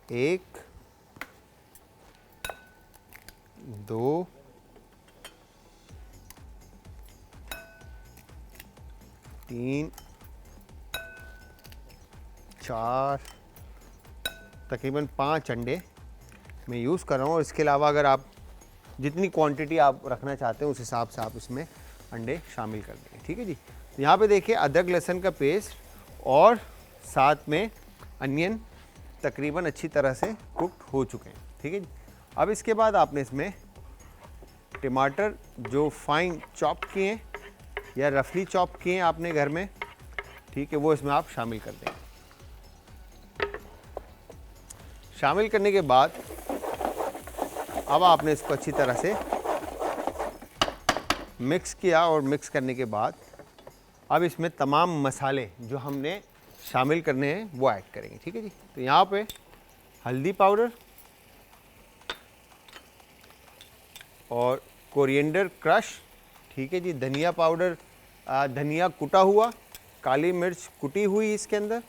1, 2, 3, 4, तकरीबन 5 अंडे मैं यूज़ कर रहा हूँ। और इसके अलावा अगर आप जितनी क्वांटिटी आप रखना चाहते हैं उस हिसाब से आप इसमें अंडे शामिल कर देंगे, ठीक है जी। तो यहाँ पे देखिए अदरक लहसुन का पेस्ट और साथ में अनियन तकरीबन अच्छी तरह से कुक्ड हो चुके हैं, ठीक है जी। अब इसके बाद आपने इसमें टमाटर जो फाइन चॉप किए हैं या रफली चॉप किए हैं आपने घर में, ठीक है, वो इसमें आप शामिल कर देंगे। शामिल करने के बाद अब आपने इसको अच्छी तरह से मिक्स किया और मिक्स करने के बाद अब इसमें तमाम मसाले जो हमने शामिल करने हैं वो ऐड करेंगे, ठीक है जी। तो यहाँ पे हल्दी पाउडर और कोरिएंडर क्रश, ठीक है जी, धनिया पाउडर, धनिया कुटा हुआ, काली मिर्च कुटी हुई इसके अंदर,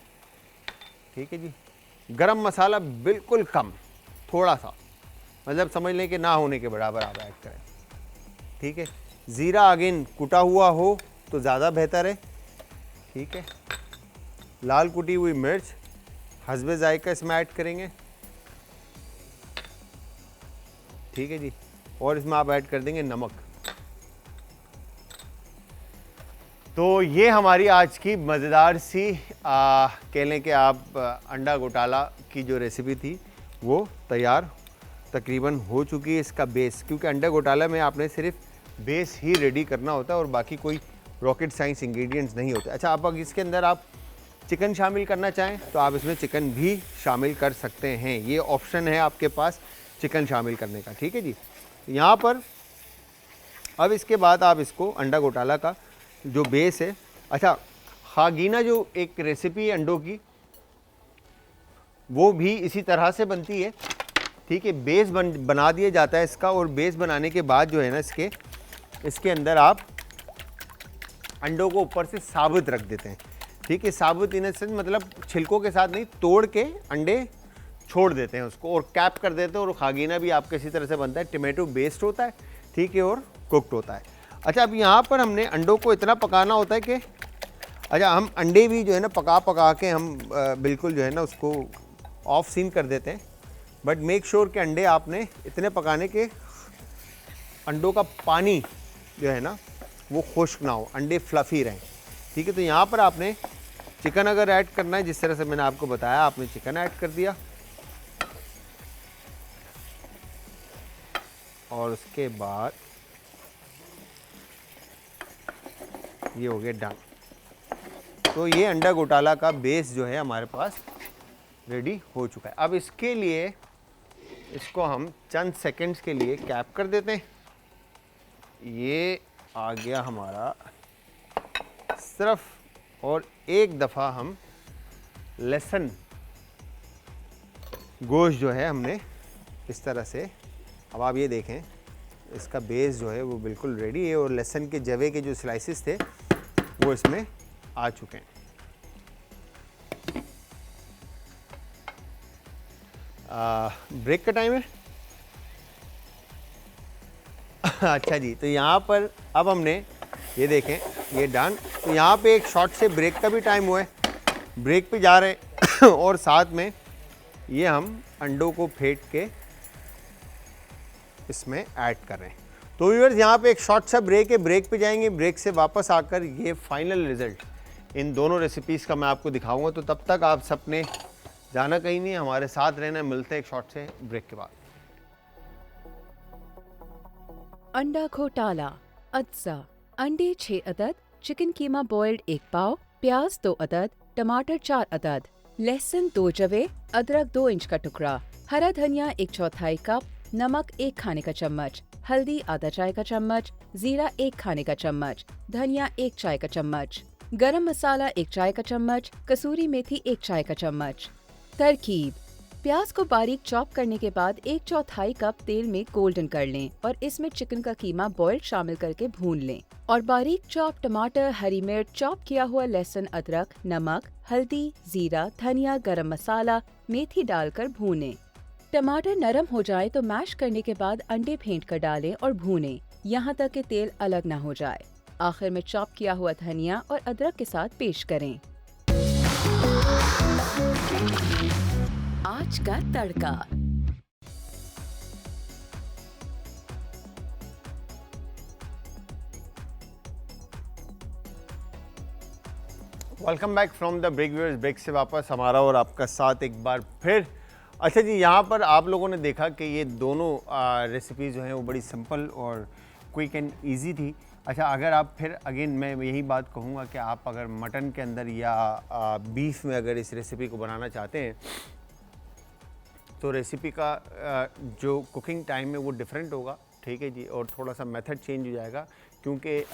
ठीक है जी। गरम मसाला बिल्कुल कम, थोड़ा सा, मतलब समझ लें कि ना होने के बराबर आप ऐड करें, ठीक है। ज़ीरा अगेन कुटा हुआ हो तो ज़्यादा बेहतर है, ठीक है। लाल कुटी हुई मिर्च हस्बे जायका इसमें ऐड करेंगे, ठीक है जी। और इसमें आप ऐड कर देंगे नमक। तो ये हमारी आज की मज़ेदार सी कह लें कि आप अंडा घोटाला की जो रेसिपी थी वो तैयार तकरीबन हो चुकी है। इसका बेस, क्योंकि अंडा घोटाला में आपने सिर्फ बेस ही रेडी करना होता है और बाकी कोई रॉकेट साइंस इंग्रेडिएंट्स नहीं होते। अच्छा, आप अगर इसके अंदर आप चिकन शामिल करना चाहें तो आप इसमें चिकन भी शामिल कर सकते हैं, ये ऑप्शन है आपके पास चिकन शामिल करने का, ठीक है जी। यहाँ पर अब इसके बाद आप इसको अंडा घोटाला का जो बेस है, अच्छा खागीना जो एक रेसिपी है अंडों की, वो भी इसी तरह से बनती है, ठीक है। बेस बना दिया जाता है इसका, और बेस बनाने के बाद जो है ना इसके अंदर आप अंडों को ऊपर से साबुत रख देते हैं, ठीक है। साबुत इन सेंस मतलब छिलकों के साथ नहीं, तोड़ के अंडे छोड़ देते हैं उसको और कैप कर देते हैं। और खागीना भी आपके इसी तरह से बनता है, टमाटो बेस्ड होता है, ठीक है, और कुक्ड होता है। अच्छा, अब यहाँ पर हमने अंडों को इतना पकाना होता है कि अच्छा हम अंडे भी जो है ना पका के हम बिल्कुल जो है ना उसको ऑफ सीन कर देते हैं, बट मेक श्योर कि अंडे आपने इतने पकाने के अंडों का पानी जो है ना वो खुश्क ना हो, अंडे फ्लफ़ी रहें, ठीक है। तो यहाँ पर आपने चिकन अगर ऐड करना है, जिस तरह से मैंने आपको बताया, आपने चिकन ऐड कर दिया और उसके बाद ये हो गया डन। तो ये अंडा घोटाला का बेस जो है हमारे पास रेडी हो चुका है। अब इसके लिए इसको हम चंद सेकंड्स के लिए कैप कर देते हैं। ये आ गया हमारा, सिर्फ और एक दफ़ा हम लहसुन गोश्त जो है हमने इस तरह से, अब आप ये देखें इसका बेस जो है वो बिल्कुल रेडी है और लहसुन के जवे के जो स्लाइसेस थे वो इसमें आ चुके हैं। ब्रेक का टाइम है। अच्छा जी, तो यहाँ पर अब हमने ये देखें ये डन। तो यहाँ पे एक शॉर्ट से ब्रेक का भी टाइम हुआ है, ब्रेक पे जा रहे हैं और साथ में ये हम अंडों को फेंट के इसमें ऐड कर रहे हैं। तो व्यूअर्स यहाँ पे एक शॉर्ट सा ब्रेक है, ब्रेक पे जाएंगे, ब्रेक से वापस आकर ये फाइनल रिजल्ट इन दोनों रेसिपीज़ का मैं आपको दिखाऊंगा। तो तब तक आप सबने जाना कहीं नहीं, हमारे साथ रहना। मिलते हैं एक शॉर्ट से ब्रेक के बाद। अंडा घोटाला अज्जा, अंडे 6 अदद, चिकन कीमा बॉइल्ड 1 पाव, प्याज 2 अदद, टमाटर 4 अदद, लहसुन 2 जवे, अदरक 2 इंच का टुकड़ा, हरा धनिया 1/4 कप, नमक 1 खाने का चम्मच, हल्दी आधा चाय का चम्मच, जीरा 1 खाने का चम्मच, धनिया 1 चाय का चम्मच, गरम मसाला 1 चाय का चम्मच, कसूरी मेथी 1 चाय का चम्मच। तरकीब: प्याज को बारीक चॉप करने के बाद 1/4 कप तेल में गोल्डन कर लें और इसमें चिकन का कीमा बॉइल्ड शामिल करके भून लें और बारीक चॉप टमाटर, हरी मिर्च, चॉप किया हुआ लहसुन, अदरक, नमक, हल्दी, जीरा, धनिया, गरम मसाला, मेथी डालकर भूनें। टमाटर नरम हो जाए तो मैश करने के बाद अंडे फेंट कर डालें और भूनें यहाँ तक कि तेल अलग न हो जाए। आखिर में चॉप किया हुआ धनिया और अदरक के साथ पेश करें। आज का तड़का। Welcome back from the break viewers. Break से वापस हमारा और आपका साथ एक बार फिर। अच्छा जी, यहाँ पर आप लोगों ने देखा कि ये दोनों रेसिपी जो हैं वो बड़ी सिंपल और क्विक एंड इजी थी। अच्छा, अगर आप फिर अगेन मैं यही बात कहूँगा कि आप अगर मटन के अंदर या बीफ में अगर इस रेसिपी को बनाना चाहते हैं तो रेसिपी का जो कुकिंग टाइम है वो डिफरेंट होगा, ठीक है जी, और थोड़ा सा मेथड चेंज हो जाएगा क्योंकि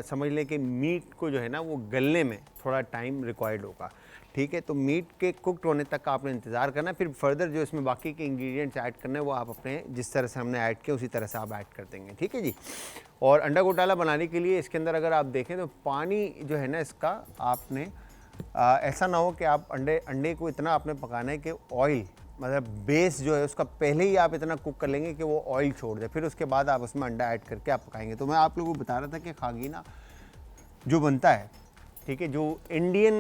समझ लें कि मीट को जो है ना वो गलने में थोड़ा टाइम रिक्वायर्ड होगा, ठीक है। तो मीट के कुकड होने तक का आपने इंतज़ार करना है, फिर फर्दर जो इसमें बाकी के इंग्रेडिएंट्स ऐड करने हैं वो आप अपने जिस तरह से हमने ऐड किया उसी तरह से आप ऐड कर देंगे, ठीक है जी। और अंडा घोटाला बनाने के लिए इसके अंदर अगर आप देखें तो पानी जो है ना इसका आपने ऐसा ना हो कि आप अंडे को इतना आपने पकाना है कि ऑयल मतलब बेस जो है उसका पहले ही आप इतना कुक कर लेंगे कि वो ऑयल छोड़ दे, फिर उसके बाद आप उसमें अंडा ऐड करके आप पकाएंगे। तो मैं आप लोगों को बता रहा था कि खागीना जो बनता है, ठीक है, जो इंडियन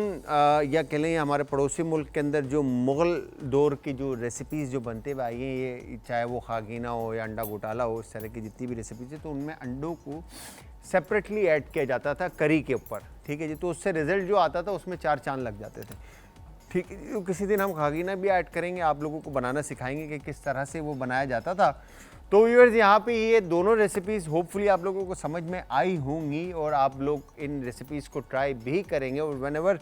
या कह लें हमारे पड़ोसी मुल्क के अंदर जो मुग़ल दौर की जो रेसिपीज़ जो बनते हुए आई हैं, ये चाहे वो खागीना हो या अंडा घोटाला हो, इस तरह की जितनी भी रेसिपीज़ है तो उनमें अंडों को सेपरेटली ऐड किया जाता था करी के ऊपर, ठीक है जी। तो उससे रिज़ल्ट जो आता था उसमें 4 चांद लग जाते थे, ठीक है। तो किसी दिन हम खागीना भी ऐड करेंगे, आप लोगों को बनाना सिखाएंगे कि किस तरह से वो बनाया जाता था। तो व्यूअर्स, यहाँ पे ये दोनों रेसिपीज़ होपफुली आप लोगों को समझ में आई होंगी और आप लोग इन रेसिपीज़ को ट्राई भी करेंगे। और व्हेनेवर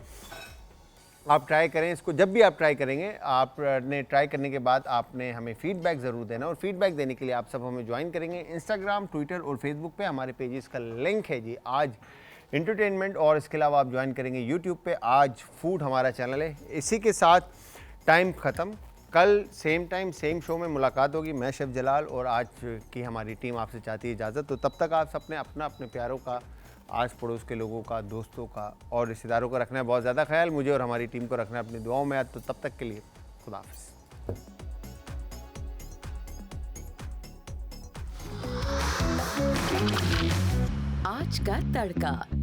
आप ट्राई करें इसको, जब भी आप ट्राई करेंगे, आपने ट्राई करने के बाद आपने हमें फीडबैक ज़रूर देना। और फीडबैक देने के लिए आप सब हमें ज्वाइन करेंगे इंस्टाग्राम, ट्विटर और फेसबुक पे। हमारे पेजेस का लिंक है जी आज एंटरटेनमेंट, और इसके अलावा आप ज्वाइन करेंगे यूट्यूब पे, आज फूड हमारा चैनल है। इसी के साथ टाइम ख़त्म, कल सेम टाइम सेम शो में मुलाकात होगी। मैं शेफ जलाल और आज की हमारी टीम आपसे चाहती है इजाज़त। तो तब तक आप सबने अपने प्यारों का, आस पड़ोस के लोगों का, दोस्तों का और रिश्तेदारों का रखना है बहुत ज़्यादा ख्याल, मुझे और हमारी टीम को रखना है अपनी दुआओं में याद। तो तब तक के लिए खुदा हाफ़िज़। आज का तड़का।